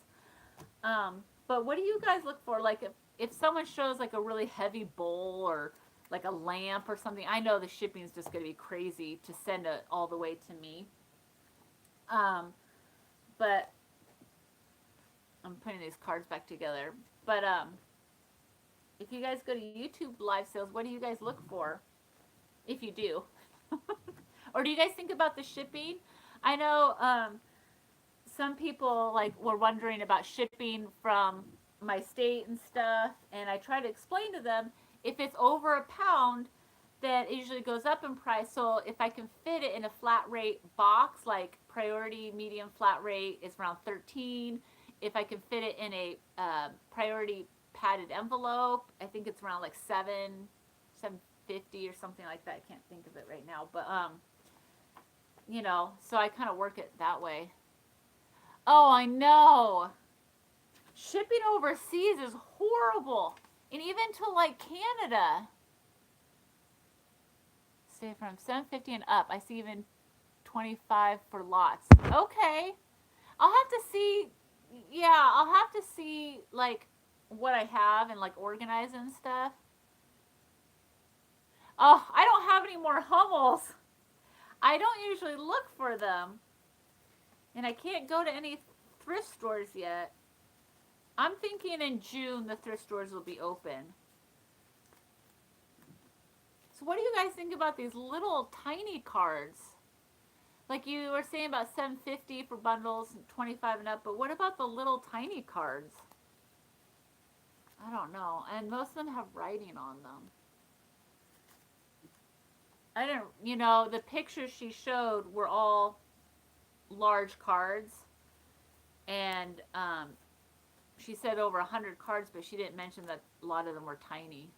But what do you guys look for? Like if someone shows like a really heavy bowl or like a lamp or something, I know the shipping is just going to be crazy to send it all the way to me. But I'm putting these cards back together. But if you guys go to YouTube live sales, what do you guys look for? If you do. Or do you guys think about the shipping? I know some people like were wondering about shipping from my state and stuff, and I try to explain to them if it's over a pound, then it usually goes up in price. So if I can fit it in a flat rate box, like priority, medium, flat rate is around 13. If I can fit it in a priority padded envelope, I think it's around like 750 or something like that. I can't think of it right now, but so I kind of work it that way. Oh, I know. Shipping overseas is horrible. And even to like Canada. Say from 750 and up. I see even 25 for lots. Okay. I'll have to see. Yeah, I'll have to see like what I have and like organize and stuff. Oh, I don't have any more Hummels. I don't usually look for them. And I can't go to any thrift stores yet. I'm thinking in June the thrift stores will be open. So what do you guys think about these little tiny cards? Like you were saying about 750 for bundles, 25 and up, but what about the little tiny cards? I don't know. And most of them have writing on them. I didn't, the pictures she showed were all large cards. And She said over 100 cards, but she didn't mention that a lot of them were tiny.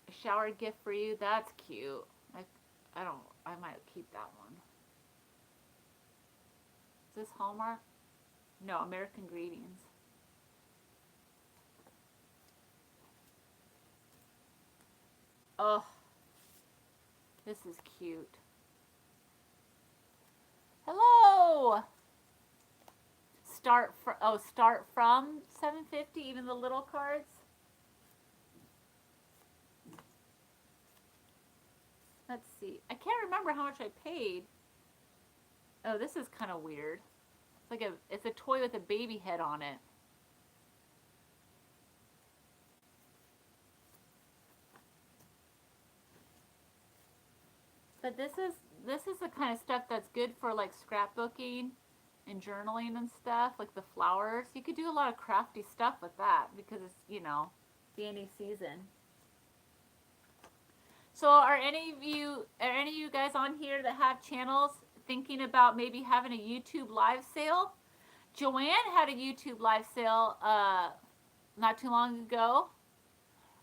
A shower gift for you. That's cute. I don't. I might keep that one. Is this Hallmark? No, American Greetings. Oh, this is cute. Hello. Start from 750. Even the little cards. Let's see. I can't remember how much I paid. Oh, this is kind of weird. It's a toy with a baby head on it. But this is the kind of stuff that's good for like scrapbooking and journaling and stuff, like the flowers. You could do a lot of crafty stuff with that because it's, the any season. So are any of you guys on here that have channels thinking about maybe having a YouTube live sale? Joanne had a YouTube live sale not too long ago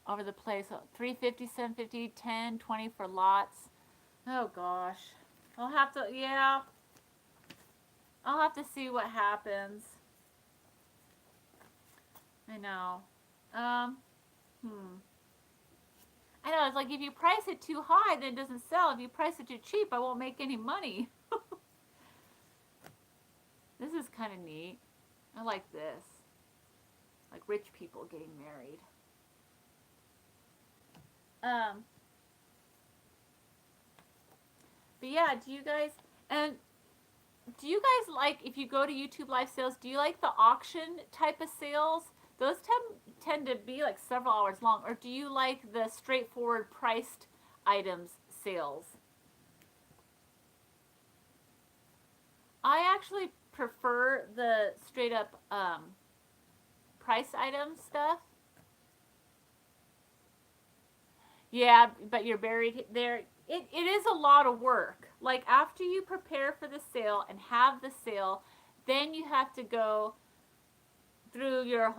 over the place. 350, 750, 10, 20 for lots. Oh gosh. I'll have to, yeah. I'll have to see what happens. I know. I know, it's like if you price it too high, then it doesn't sell. If you price it too cheap, I won't make any money. This is kind of neat. I like this. Like rich people getting married. But yeah, do you guys like, if you go to YouTube live sales, do you like the auction type of sales? Those tend to be like several hours long. Or do you like the straightforward priced items sales? I actually prefer the straight up price item stuff. Yeah, but you're buried there. It is a lot of work. Like after you prepare for the sale and have the sale, then you have to go through your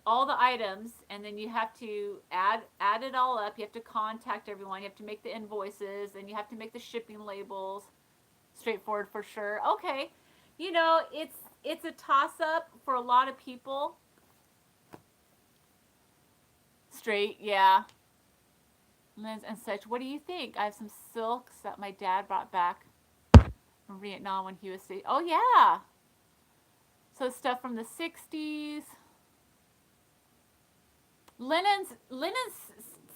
all the items, and then you have to add it all up. You have to contact everyone. You have to make the invoices, and you have to make the shipping labels. Straightforward for sure. Okay, it's a toss up for a lot of people. Straight, yeah. And such. What do you think? I have some silks that my dad brought back from Vietnam when he was. Oh yeah. So stuff from the 60s. Linens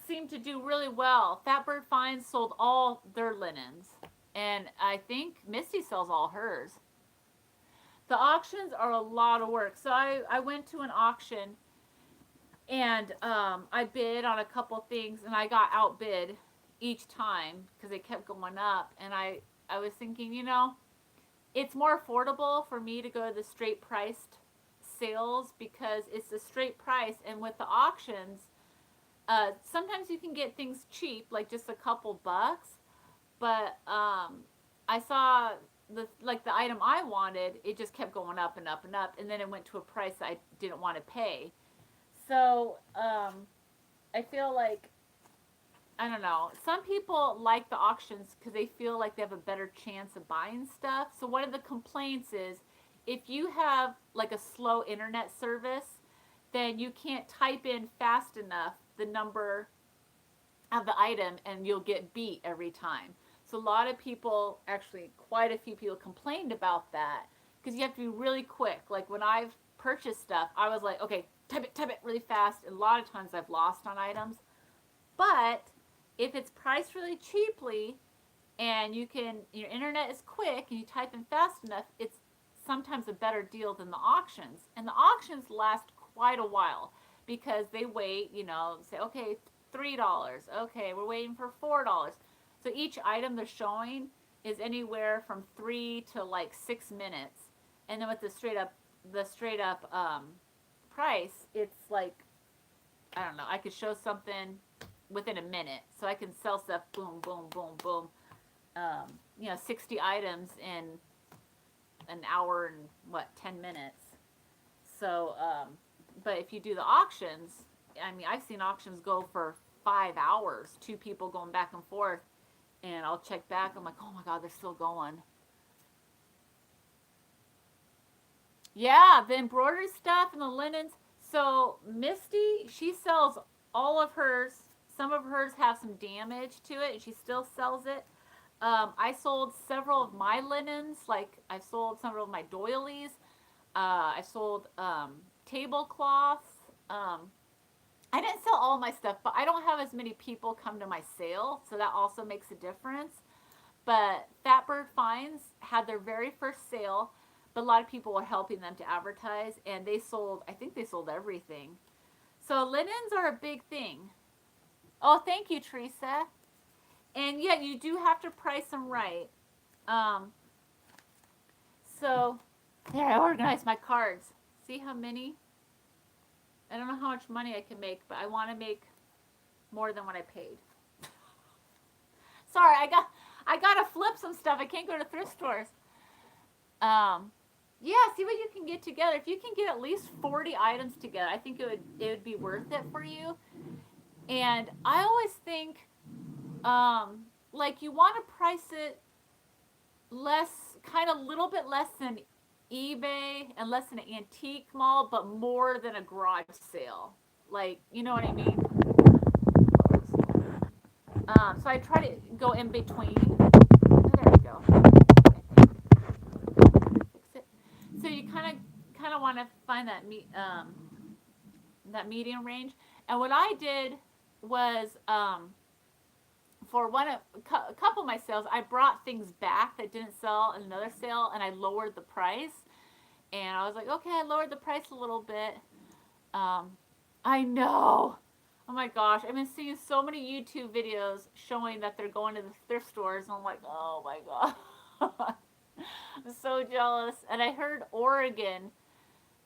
seem to do really well. Fatbird Finds sold all their linens, and I think Misty sells all hers. The auctions are a lot of work. So I went to an auction, and I bid on a couple things, and I got outbid each time because they kept going up. And I was thinking, it's more affordable for me to go to the straight priced sales because it's the straight price. And with the auctions, sometimes you can get things cheap, like just a couple bucks. But I saw the item I wanted, it just kept going up and up and up, and then it went to a price I didn't want to pay. So I feel like, I don't know. Some people like the auctions because they feel like they have a better chance of buying stuff. So one of the complaints is if you have like a slow internet service, then you can't type in fast enough the number of the item and you'll get beat every time. So a lot of people, actually quite a few people, complained about that because you have to be really quick. Like when I've purchased stuff, I was like, okay, type it really fast. And a lot of times I've lost on items. But if it's priced really cheaply and your internet is quick and you type in fast enough, it's sometimes a better deal than the auctions. And the auctions last quite a while because they wait, say, okay, $3. Okay, we're waiting for $4. So each item they're showing is anywhere from 3 to like 6 minutes. And then with the straight up price, it's like, I don't know, I could show something within a minute. So I can sell stuff, boom, boom, boom, boom. 60 items in an hour and 10 minutes. So, but if you do the auctions, I mean, I've seen auctions go for 5 hours, two people going back and forth, and I'll check back. I'm like, oh my God, they're still going. Yeah, the embroidery stuff and the linens. So Misty, she sells all of hers. Some of hers have some damage to it, and she still sells it. I sold several of my linens, like I sold several of my doilies. I sold tablecloths. I didn't sell all my stuff, but I don't have as many people come to my sale, so that also makes a difference. But Fatbird Finds had their very first sale, but a lot of people were helping them to advertise, and they sold, I think they sold everything. So linens are a big thing. Oh, thank you, Teresa. And yeah, you do have to price them right. Um, so, there, I organized my cards. See how many? I don't know how much money I can make, but I want to make more than what I paid. Sorry, I gotta flip some stuff. I can't go to thrift stores. Um, yeah, see what you can get together. If you can get at least 40 items together, I think it would be worth it for you. And I always think, like you want to price it less, kind of a little bit less than eBay and less than an antique mall, but more than a garage sale. Like, you know what I mean? So I try to go in between. There we go. Fix it. So you kind of want to find that medium range. And what I did was for a couple of my sales, I brought things back that didn't sell in another sale, and I lowered the price. And I was like, okay, I lowered the price a little bit. I know. Oh my gosh, I've been seeing so many YouTube videos showing that they're going to the thrift stores, and I'm like, oh my god. I'm so jealous. And I heard Oregon,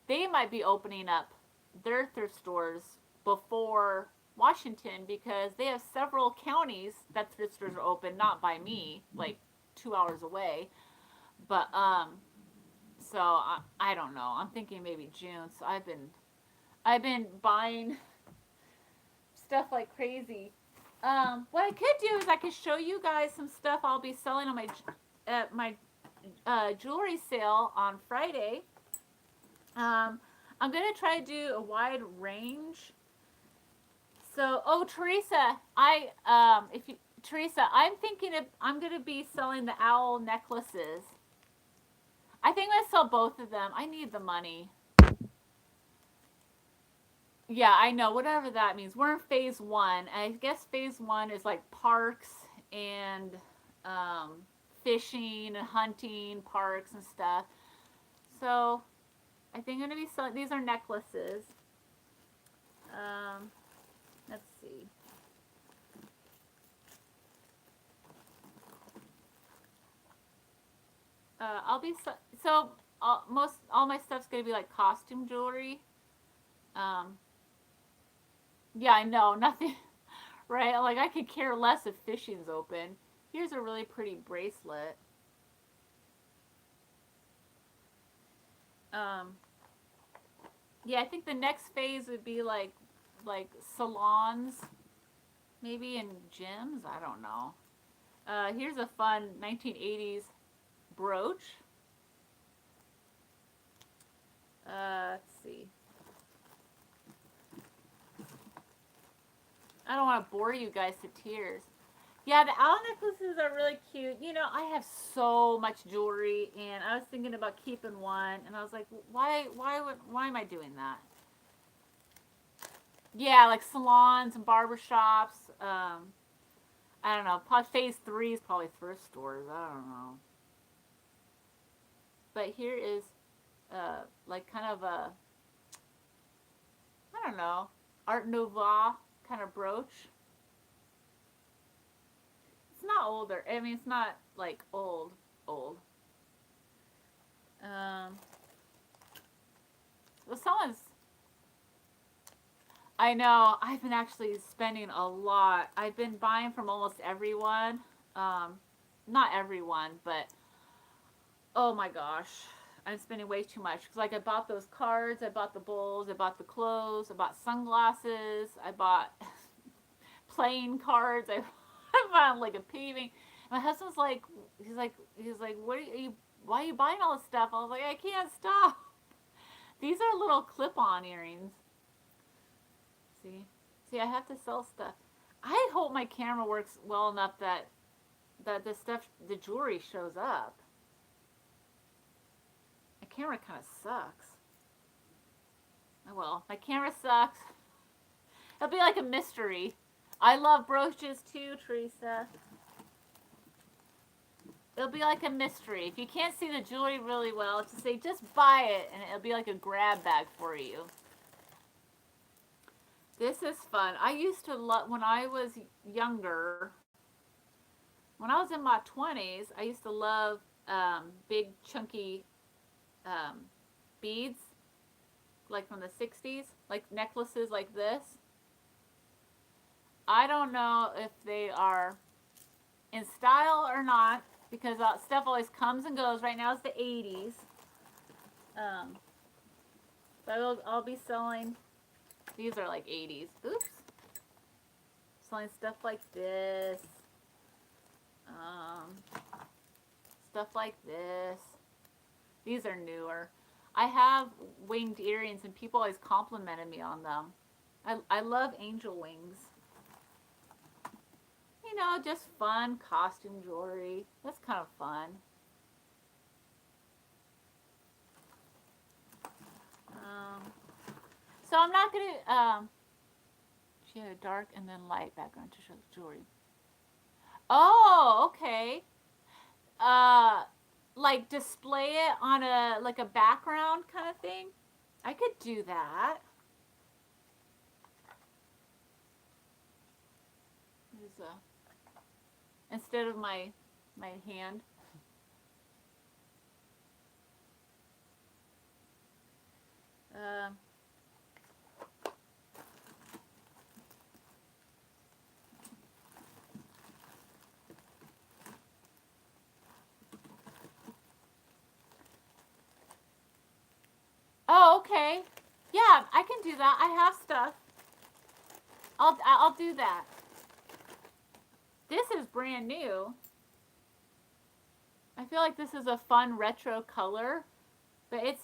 they might be opening up their thrift stores before Washington because they have several counties that thrift stores are open, not by me, like 2 hours away. But so I don't know. I'm thinking maybe June. So I've been buying stuff like crazy. What I could do is I could show you guys some stuff I'll be selling on my at my jewelry sale on Friday. I'm gonna try to do a wide range. So, oh Teresa, if you Teresa, I'm thinking of I'm gonna be selling the owl necklaces. I think I'm gonna sell both of them. I need the money. Yeah, I know. Whatever that means. We're in phase one. I guess phase one is like parks and um, fishing and hunting parks and stuff. So I think I'm gonna be selling. These are necklaces. Um, let's see. I'll be so most all my stuff's gonna be like costume jewelry. Um, yeah, I know nothing. Right? Like I could care less if fishing's open. Here's a really pretty bracelet. Um, yeah, I think the next phase would be like salons, maybe in gyms. I don't know. Here's a fun 1980s brooch. Let's see. I don't want to bore you guys to tears. Yeah, the owl necklaces are really cute. You know, I have so much jewelry, and I was thinking about keeping one, and I was like, why am I doing that? Yeah, like salons and barbershops. I don't know. Probably phase three is probably thrift stores. I don't know. But here is, like kind of a, I don't know, Art Nouveau kind of brooch. It's not older. I mean, it's not like old. Um, well, someone's. I know. I've been actually spending a lot. I've been buying from almost everyone. Not everyone, but oh my gosh. I'm spending way too much. Cause like I bought those cards, I bought the bowls, I bought the clothes, I bought sunglasses, I bought playing cards. I, I bought like a paving. My husband's like, he's like, what are you? Why are you buying all this stuff? I was like, I can't stop. These are little clip-on earrings. See, see, I have to sell stuff. I hope my camera works well enough that the stuff, the jewelry shows up. My camera kind of sucks. Oh well, my camera sucks. It'll be like a mystery. I love brooches too, Teresa. It'll be like a mystery. If you can't see the jewelry really well, just say, just buy it, and it'll be like a grab bag for you. This is fun. I used to love, when I was younger, when I was in my 20s, I used to love big, chunky um, beads, like from the 60s, like necklaces like this. I don't know if they are in style or not, because stuff always comes and goes. Right now it's the 80s. But I'll be selling, these are like 80s. Oops. Selling stuff like this. Stuff like this. These are newer. I have winged earrings and people always complimented me on them. I love angel wings. You know, just fun costume jewelry. That's kind of fun. So I'm not going to, she had a dark and then light background to show the jewelry. Oh, okay. Like display it on like a background kind of thing. I could do that. There's instead of my hand. Oh, okay. Yeah, I can do that. I have stuff. I'll do that. This is brand new. I feel like this is a fun retro color, but it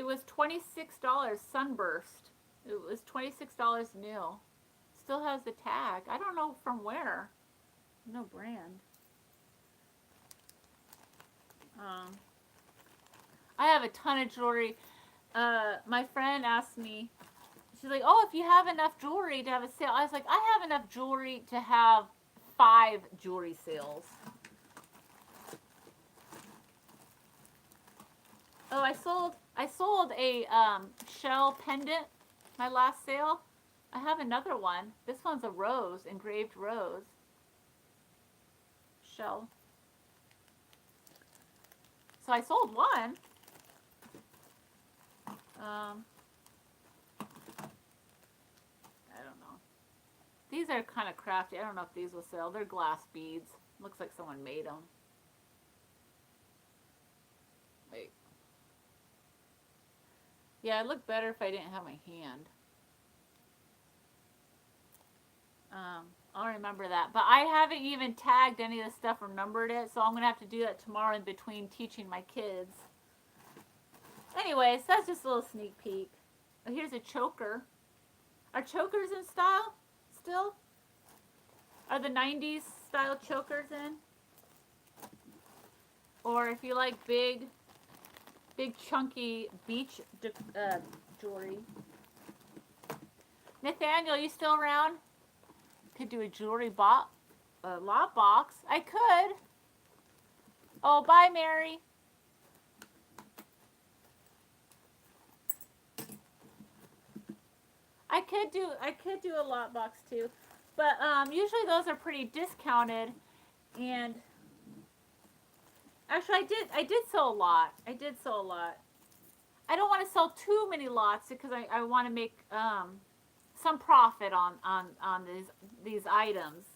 was $26 Sunburst. It was $26 new. Still has the tag. I don't know from where. No brand. I have a ton of jewelry. My friend asked me, she's like, oh, if you have enough jewelry to have a sale. I was like, I have enough jewelry to have 5 jewelry sales. Oh, I sold a shell pendant my last sale. I have another one. This one's a rose, engraved rose. Shell. So I sold one. I don't know. These are kind of crafty. I don't know if these will sell. They're glass beads. Looks like someone made them. Wait. Yeah, it'd look better if I didn't have my hand. I'll remember that. But I haven't even tagged any of the stuff or numbered it, so I'm going to have to do that tomorrow in between teaching my kids. Anyways, that's just a little sneak peek. Oh, here's a choker. Are chokers in style still? Are the 90s style chokers in? Or if you like big chunky beach jewelry. Nathaniel, you still around? Could do a jewelry lot box. I could. Oh, bye, Mary. I could do a lot box too, but usually those are pretty discounted, and actually I did sell a lot. I don't want to sell too many lots because I want to make some profit on these items.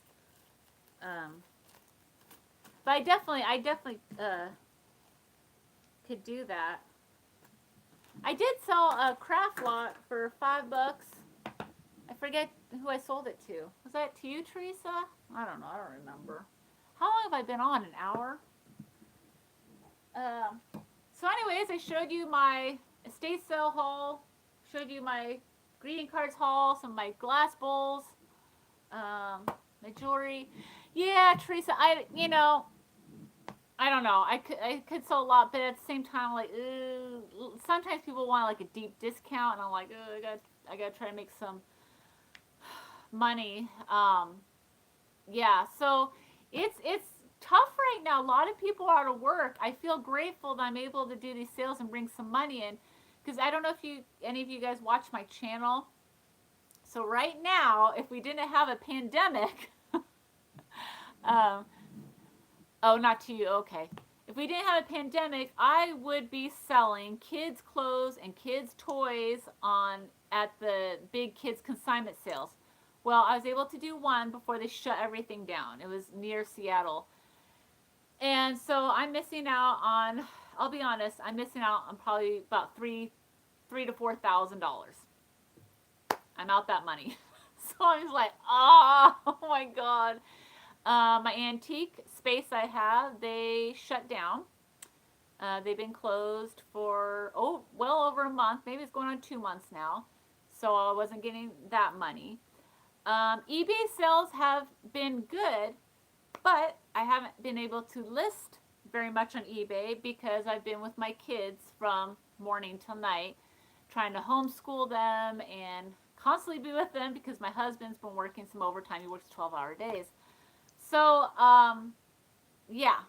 But I definitely could do that. I did sell a craft lot for $5. I forget who I sold it to. Was that to you, Teresa? I don't know. I don't remember. How long have I been on? An hour? Um, so, anyways, I showed you my estate sale haul, showed you my greeting cards haul, some of my glass bowls, my jewelry. Yeah, Teresa, I don't know. I could sell a lot, but at the same time, like, sometimes people want like a deep discount, and I'm like, I gotta try to make some money. Yeah, so it's tough right now. A lot of people are out of work. I feel grateful that I'm able to do these sales and bring some money in, because I don't know if any of you guys watch my channel. So right now, if we didn't have a pandemic, um, oh, not to you. Okay. If we didn't have a pandemic, I would be selling kids' clothes and kids' toys on at the big kids consignment sales. Well, I was able to do one before they shut everything down. It was near Seattle. And so I'm missing out on, I'll be honest, I'm missing out on probably about three to $4,000. I'm out that money. So I was like, oh my God. My antique space I have, they shut down. They've been closed for well over a month. Maybe it's going on 2 months now. So I wasn't getting that money. eBay sales have been good, but I haven't been able to list very much on eBay because I've been with my kids from morning till night, trying to homeschool them and constantly be with them because my husband's been working some overtime. He works 12-hour days. So, yeah.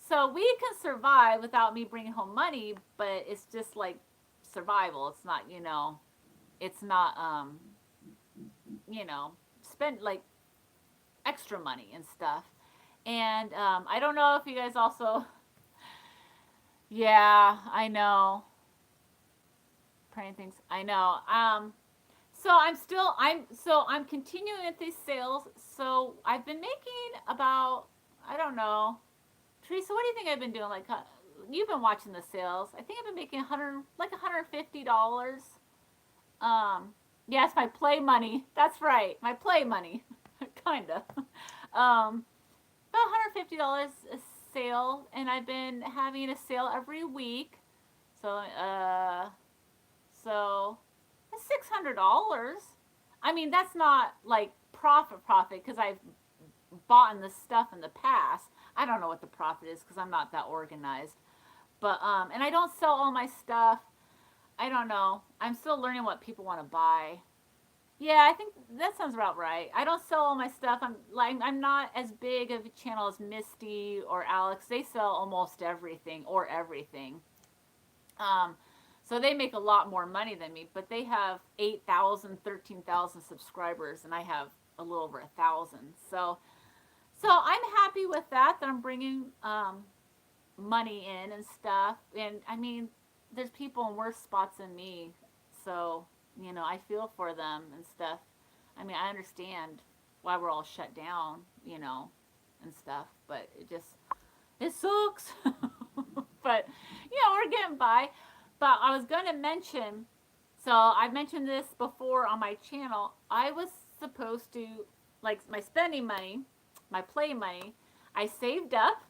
So we can survive without me bringing home money, but it's just like survival. It's not, it's not, spend like extra money and stuff. And I don't know if you guys also, yeah, I know. Praying things, I know. So I'm continuing with these sales. So I've been making about, I don't know, Teresa, what do you think I've been doing? Like, you've been watching the sales. I think I've been making $150. Yes, my play money. That's right, my play money, kinda. About $150 a sale, and I've been having a sale every week. So, so that's $600. I mean, that's not like profit because I've bought in this stuff in the past. I don't know what the profit is because I'm not that organized. But and I don't sell all my stuff. I don't know. I'm still learning what people want to buy. Yeah, I think that sounds about right. I don't sell all my stuff. I'm not as big of a channel as Misty or Alex. They sell almost everything or everything. Um, so they make a lot more money than me, but they have 8,000, 13,000 subscribers, and I have a little over 1,000. So I'm happy with that. That I'm bringing money in and stuff. And I mean, there's people in worse spots than me, so I feel for them and stuff. I mean, I understand why we're all shut down, and stuff, but it sucks. But we're getting by. But I was going to mention, so I mentioned this before on my channel. I was supposed to, like, my spending money, my play money, I saved up,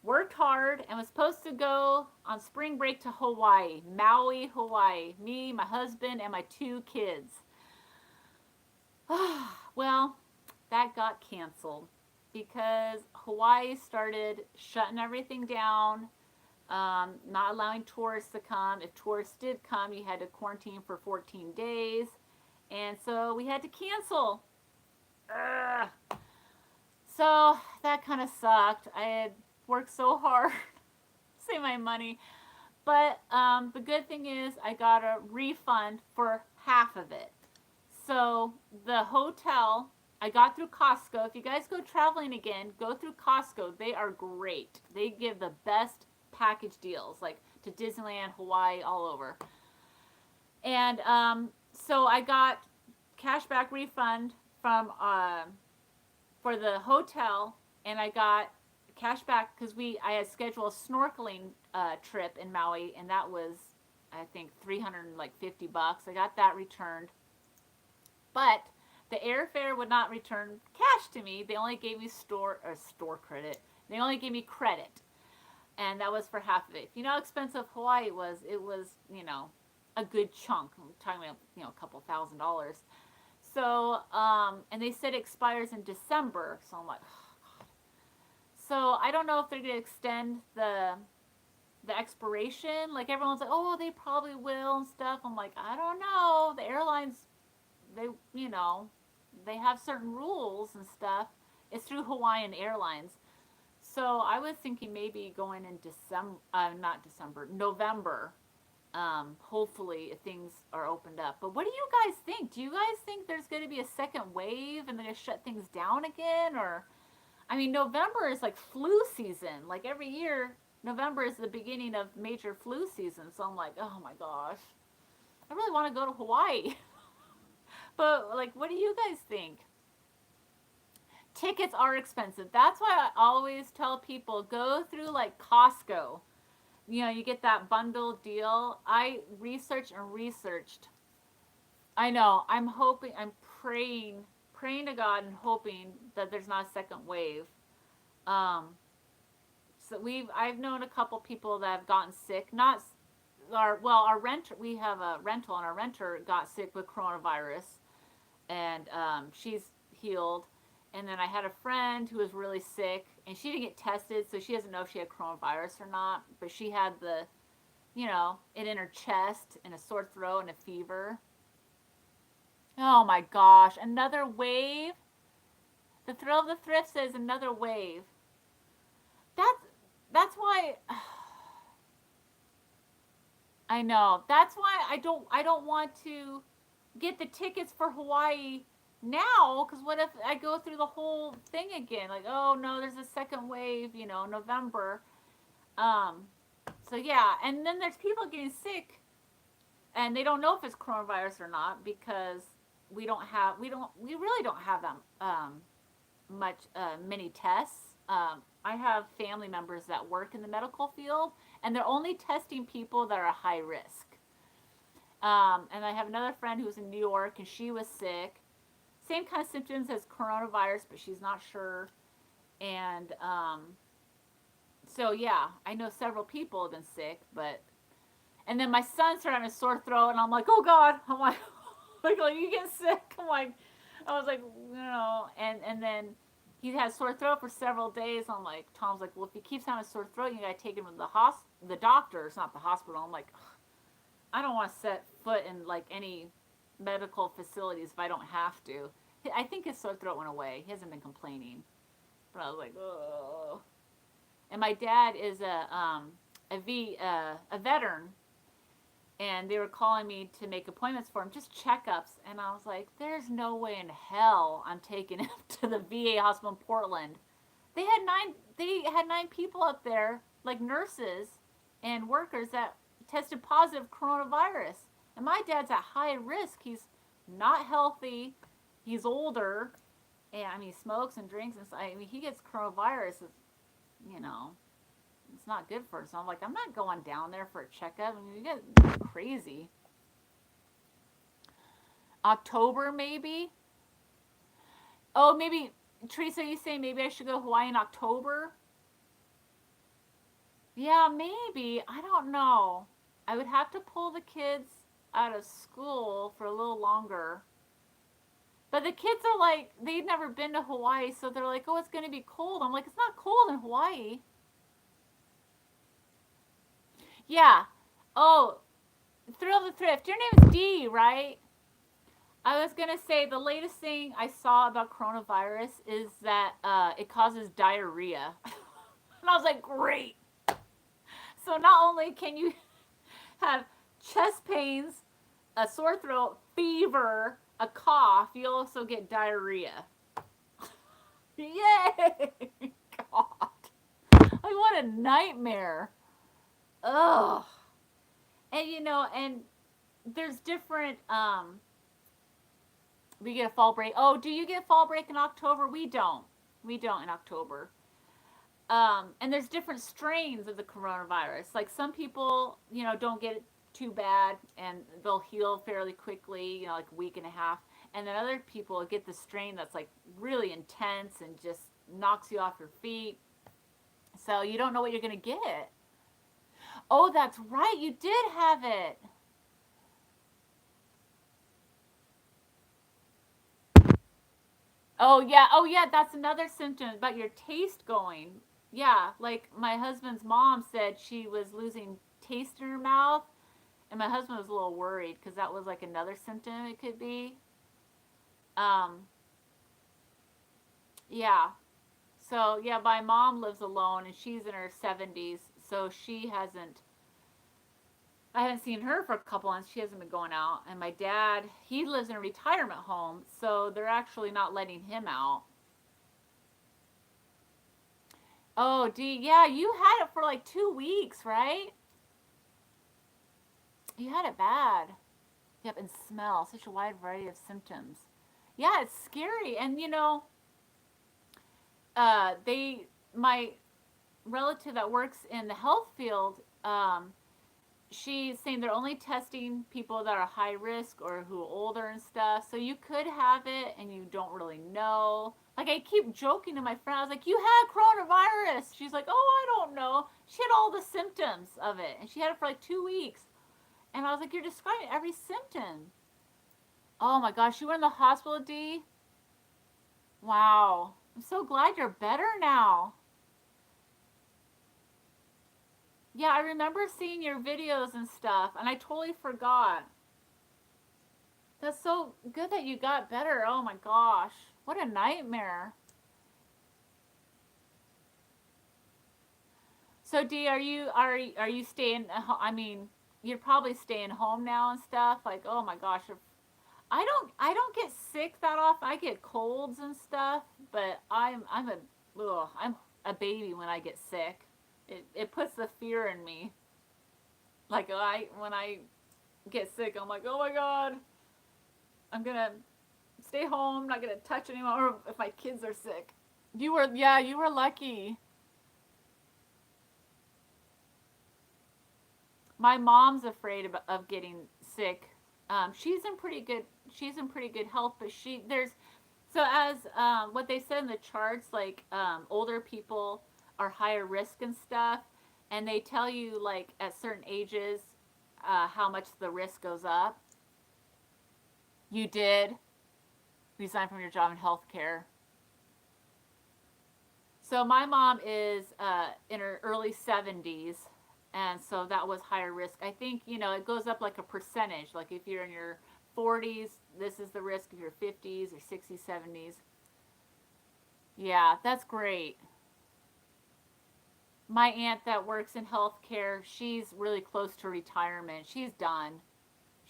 worked hard, and was supposed to go on spring break to Hawaii, Maui, Hawaii. Me, my husband, and my 2 kids. Well, that got canceled because Hawaii started shutting everything down, not allowing tourists to come. If tourists did come, you had to quarantine for 14 days. And so we had to cancel. Ugh. So that kind of sucked. I had worked so hard to save my money. But the good thing is I got a refund for half of it. So the hotel, I got through Costco. If you guys go traveling again, go through Costco. They are great. They give the best package deals, like to Disneyland, Hawaii, all over. And so I got cashback refund from for the hotel, and I got cash back because I had scheduled a snorkeling trip in Maui, and that was I think $350. I got that returned, but the airfare would not return cash to me. They only gave me store credit. They only gave me credit, and that was for half of it. You know how expensive Hawaii was? It was, a good chunk. I'm talking about, a couple $1,000s. So, and they said it expires in December. So I'm like, oh, God. So I don't know if they're gonna extend the expiration. Like everyone's like, oh, they probably will and stuff. I'm like, I don't know. The airlines, they, they have certain rules and stuff. It's through Hawaiian Airlines. So I was thinking maybe going in December, not December, November. Hopefully things are opened up. But what do you guys think? Do you guys think there's going to be a second wave and they're going to shut things down again? Or, I mean, November is like flu season. Like every year, November is the beginning of major flu season. So I'm like, oh my gosh, I really want to go to Hawaii. But like, what do you guys think? Tickets are expensive. That's why I always tell people go through like Costco. You get that bundle deal. I researched and researched. I know. I'm hoping, I'm praying to God and hoping that there's not a second wave. Um, so I've known a couple people that have gotten sick. Not our renter. We have a rental, and our renter got sick with coronavirus, and she's healed. And then I had a friend who was really sick, and she didn't get tested, so she doesn't know if she had coronavirus or not. But she had it in her chest, and a sore throat, and a fever. Oh my gosh, another wave? The Thrill of the Thrift says another wave. That's that's why I know. That's why I don't want to get the tickets for Hawaii now, because what if I go through the whole thing again? Like, oh no, there's a second wave, November. Um, so yeah, and then there's people getting sick, and they don't know if it's coronavirus or not because we really don't have them much many tests. I have family members that work in the medical field, and they're only testing people that are high risk. And I have another friend who's in New York, and she was sick. Same kind of symptoms as coronavirus, but she's not sure. And so, yeah, I know several people have been sick, but. And then my son started having a sore throat, and I'm like, oh God. I'm like, you get sick? I'm like, I was like, and then he had sore throat for several days. I'm like, Tom's like, well, if he keeps having a sore throat, you gotta take him to the doctor. It's not the hospital. I'm like, I don't want to set foot in like any medical facilities if I don't have to. I think his sore throat went away. He hasn't been complaining, but I was like, oh. And my dad is a veteran, and they were calling me to make appointments for him, just checkups. And I was like, there's no way in hell I'm taking him to the VA hospital in Portland. They had nine people up there, like nurses and workers that tested positive coronavirus. And my dad's at high risk. He's not healthy. He's older. And I mean, he smokes and drinks. And so, I mean, he gets coronavirus. You know, it's not good for him. So I'm like, I'm not going down there for a checkup. I mean, you get crazy. October, maybe? Oh, maybe, Teresa, you say maybe I should go to Hawaii in October? Yeah, maybe. I don't know. I would have to pull the kids out of school for a little longer. But the kids are like, they've never been to Hawaii, so they're like, oh, it's going to be cold. I'm like, it's not cold in Hawaii. Yeah. Oh, Thrill the Thrift. Your name is Dee, right? I was going to say the latest thing I saw about coronavirus is that it causes diarrhea. And I was like, great. So not only can you have chest pains, a sore throat, fever, a cough, you also get diarrhea. Yay! God. Like, what a nightmare. Ugh. And and there's different we get a fall break. Oh, do you get fall break in October? We don't. We don't in October. And there's different strains of the coronavirus. Like some people, don't get too bad and they'll heal fairly quickly, like a week and a half. And then other people get the strain that's like really intense and just knocks you off your feet. So you don't know what you're going to get. Oh, that's right. You did have it. Oh, yeah. Oh, yeah. That's another symptom about your taste going. Yeah. Like my husband's mom said she was losing taste in her mouth. And my husband was a little worried because that was like another symptom it could be. Um, yeah. So, yeah, my mom lives alone and she's in her 70s. So she hasn't, I haven't seen her for a couple months. She hasn't been going out. And my dad, he lives in a retirement home. So they're actually not letting him out. Oh, Dee, yeah, you had it for like 2 weeks, right? You had it bad. Yep, and smell. Such a wide variety of symptoms. Yeah, it's scary. And, my relative that works in the health field, she's saying they're only testing people that are high risk or who are older and stuff. So you could have it and you don't really know. Like I keep joking to my friend, I was like, "You had coronavirus." She's like, "Oh, I don't know." She had all the symptoms of it, and she had it for like 2 weeks. And I was like, "You're describing every symptom." Oh my gosh, you were in the hospital, D. Wow, I'm so glad you're better now. Yeah, I remember seeing your videos and stuff, and I totally forgot. That's so good that you got better. Oh my gosh. What a nightmare. So D, are you staying I mean, you're probably staying home now and stuff. Like, oh my gosh. I don't get sick that often. I get colds and stuff, but I'm a baby when I get sick. It puts the fear in me. Like I when I get sick, I'm like, "Oh my god, I'm going to stay home, not gonna touch anyone if my kids are sick." You were lucky. My mom's afraid of getting sick. She's in pretty good. She's in pretty good health, but as what they said in the charts, like older people are higher risk and stuff, and they tell you like at certain ages how much the risk goes up. You did resign from your job in healthcare. So my mom is in her early 70s, and so that was higher risk. I think it goes up like a percentage. Like if you're in your 40s, this is the risk. If you're 50s or 60s, 70s. Yeah, that's great. My aunt that works in healthcare, she's really close to retirement. She's done.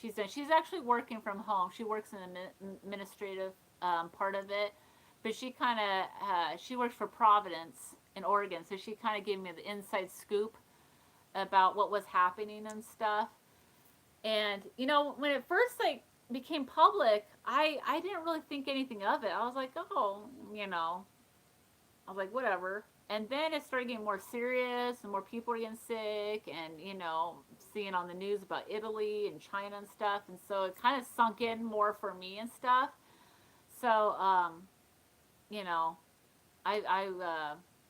She's done. She's actually working from home. She works in the administrative part of it, but she works for Providence in Oregon, so she kind of gave me the inside scoop about what was happening and stuff. And when it first like became public, I didn't really think anything of it. I was like, oh, I was like, whatever. And then it started getting more serious, and more people were getting sick, and seeing on the news about Italy and China and stuff, and so it kind of sunk in more for me and stuff. So, you know, I've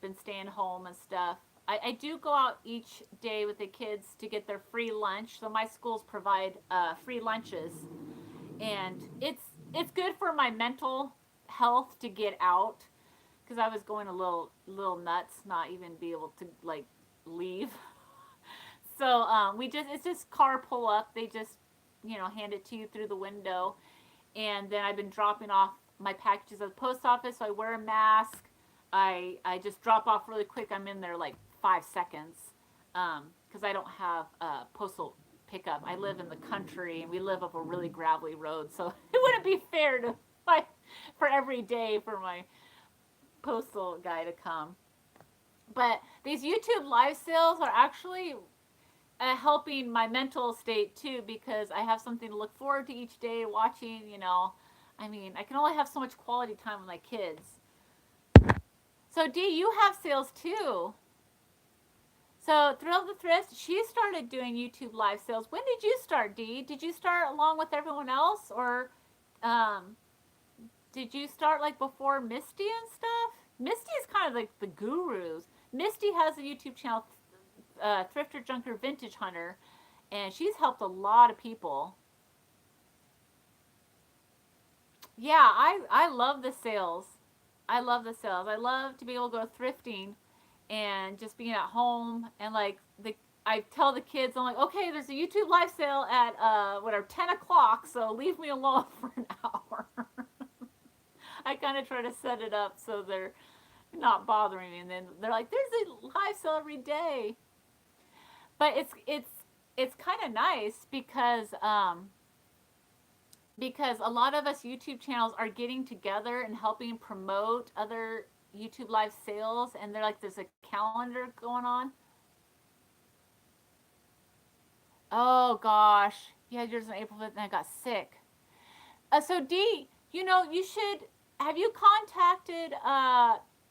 been staying home and stuff. I do go out each day with the kids to get their free lunch. So my schools provide free lunches, and it's good for my mental health to get out because I was going a little nuts, not even be able to like leave. So we just it's just car pull up. They just hand it to you through the window, and then I've been dropping off my packages at the post office. So I wear a mask. I just drop off really quick. I'm in there like 5 seconds because I don't have postal pickup. I live in the country and we live up a really gravelly road, so it wouldn't be fair to like for every day for my postal guy to come. But these YouTube live sales are actually helping my mental state too because I have something to look forward to each day watching. I mean, I can only have so much quality time with my kids. So, Dee, you have sales too. So Thrill the Thrift, she started doing YouTube live sales. When did you start, Dee? Did you start along with everyone else, or um, did you start like before Misty and stuff? Misty is kind of like the gurus. Misty has a YouTube channel, Thrifter Junker Vintage Hunter, and she's helped a lot of people. Yeah, I love the sales. I love the sales. I love to be able to go thrifting and just being at home and like the I tell the kids, I'm like, okay, there's a YouTube live sale at whatever 10 o'clock, so leave me alone for an hour. I kind of try to set it up so they're not bothering me, and then they're like, there's a live sale every day. But it's kind of nice because a lot of us YouTube channels are getting together and helping promote other YouTube live sales, and they're like, there's a calendar going on. Oh gosh, yeah, yours on April 5th, and I got sick. So Dee, you should have you contacted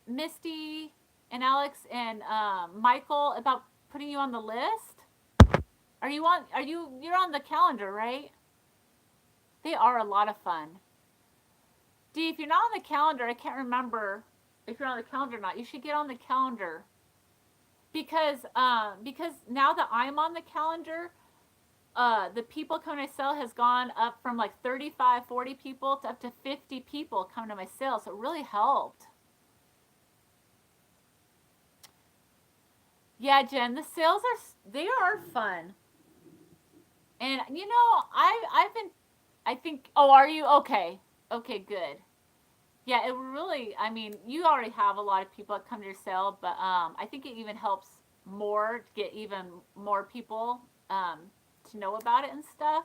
Misty and Alex and Michael about putting you on the list? Are you on? You're on the calendar, right? They are a lot of fun. Dee, if you're not on the calendar, I can't remember if you're on the calendar or not. You should get on the calendar because now that I'm on the calendar, the people coming to my sale has gone up from like 35, 40 people to up to 50 people coming to my sale. So it really helped. Yeah, Jen, the sales they are fun. And I've been I think oh, are you okay? Okay, good. Yeah, it really I mean, you already have a lot of people that come to your sale, but I think it even helps more to get even more people to know about it and stuff.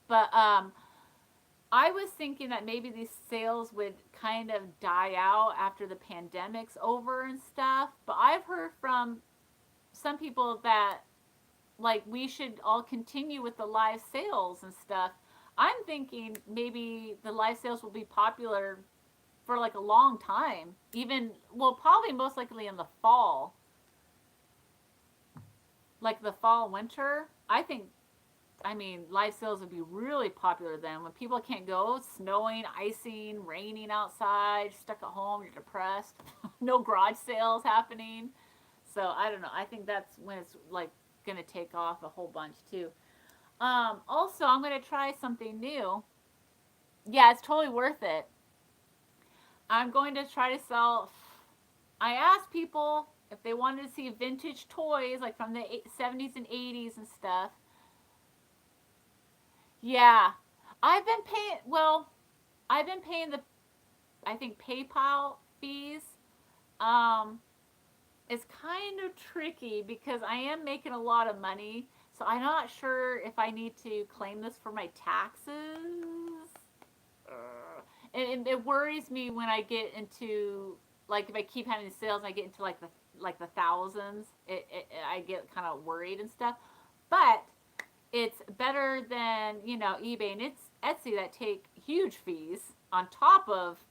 But I was thinking that maybe these sales would kind of die out after the pandemic's over and stuff. But I've heard from some people that like we should all continue with the live sales and stuff. I'm thinking maybe the live sales will be popular for like a long time. Even well, probably most likely in the fall, like the fall winter. I mean, live sales would be really popular then when people can't go, snowing, icing, raining outside, stuck at home, you're depressed, no garage sales happening. So I don't know. I think that's when it's like going to take off a whole bunch too. Also, I'm going to try something new. Yeah, it's totally worth it. I'm going to try to sell. I asked people if they wanted to see vintage toys like from the 70s and 80s and stuff. Yeah. I've been paying, well, I've been paying the, I think, PayPal fees. Um, it's kind of tricky because I am making a lot of money. So I'm not sure if I need to claim this for my taxes. And it worries me when I get into, like, if I keep having sales and I get into like the thousands, I get kind of worried and stuff. But it's better than eBay and it's Etsy that take huge fees on top of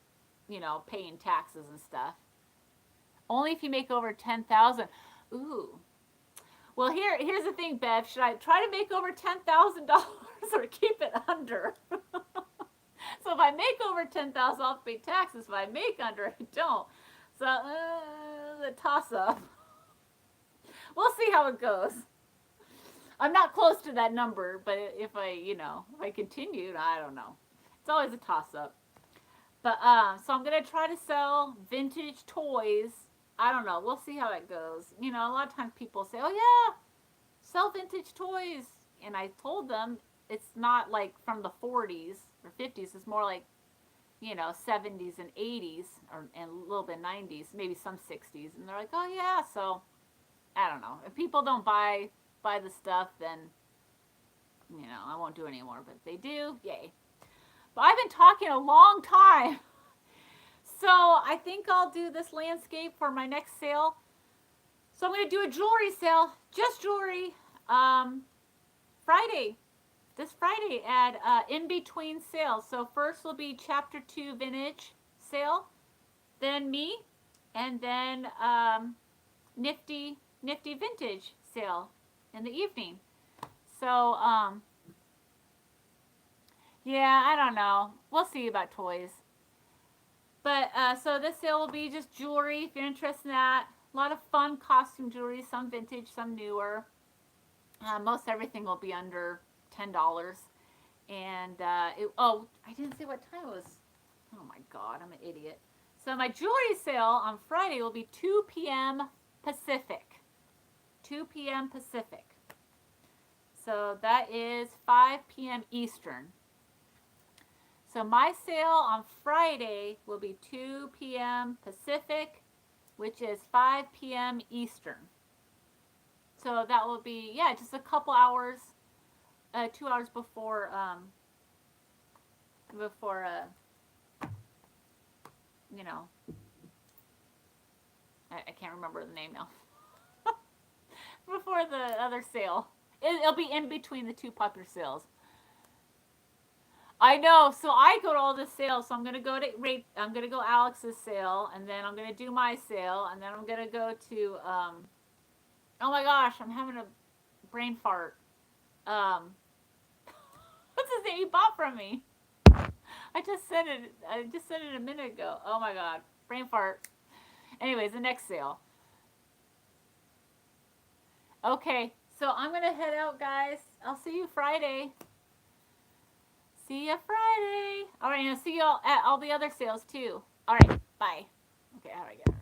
paying taxes and stuff. Only if you make over 10,000. Ooh. Well, here's the thing, Bev. Should I try to make over $10,000 or keep it under? So if I make over 10,000, I'll pay taxes. If I make under, I don't. So the toss up. We'll see how it goes. I'm not close to that number, but if I continued, I don't know. It's always a toss up. But so I'm gonna try to sell vintage toys. I don't know. We'll see how it goes. A lot of times people say, "Oh yeah, sell vintage toys," and I told them it's not like from the 40s or 50s. It's more like 70s and 80s, and a little bit 90s, maybe some 60s. And they're like, "Oh yeah." So I don't know. If people don't buy the stuff, then I won't do it anymore. But if they do, yay. But I've been talking a long time. So I think I'll do this landscape for my next sale. So I'm going to do a jewelry sale, just jewelry, Friday. This Friday at In Between Sales. So first will be Chapter 2 Vintage sale, then me, and then Nifty nifty vintage sale in the evening. So, yeah, I don't know. We'll see about toys. But so this sale will be just jewelry if you're interested in that. A lot of fun costume jewelry, some vintage, some newer. Most everything will be under $10. And oh, I didn't say what time it was. Oh my God, I'm an idiot. So my jewelry sale on Friday will be 2 p.m. Pacific. 2 p.m. Pacific. So that is 5 p.m. Eastern. So my sale on Friday will be 2 p.m. Pacific, which is 5 p.m. Eastern. So that will be, yeah, just a couple hours, 2 hours before, you know, I can't remember the name now. Before the other sale. It'll be in between the two popular sales. I know. So I go to all the sales. So I'm gonna go to Alex's sale, and then I'm gonna do my sale, and then I'm gonna go to oh my gosh, I'm having a brain fart. What's the thing you bought from me? I just said it a minute ago. Oh my god, brain fart. Anyways, the next sale. Okay, so I'm gonna head out, guys. I'll see you Friday. See you Friday. All right, and I'll see you all at all the other sales too. All right, bye. Okay, how do I get?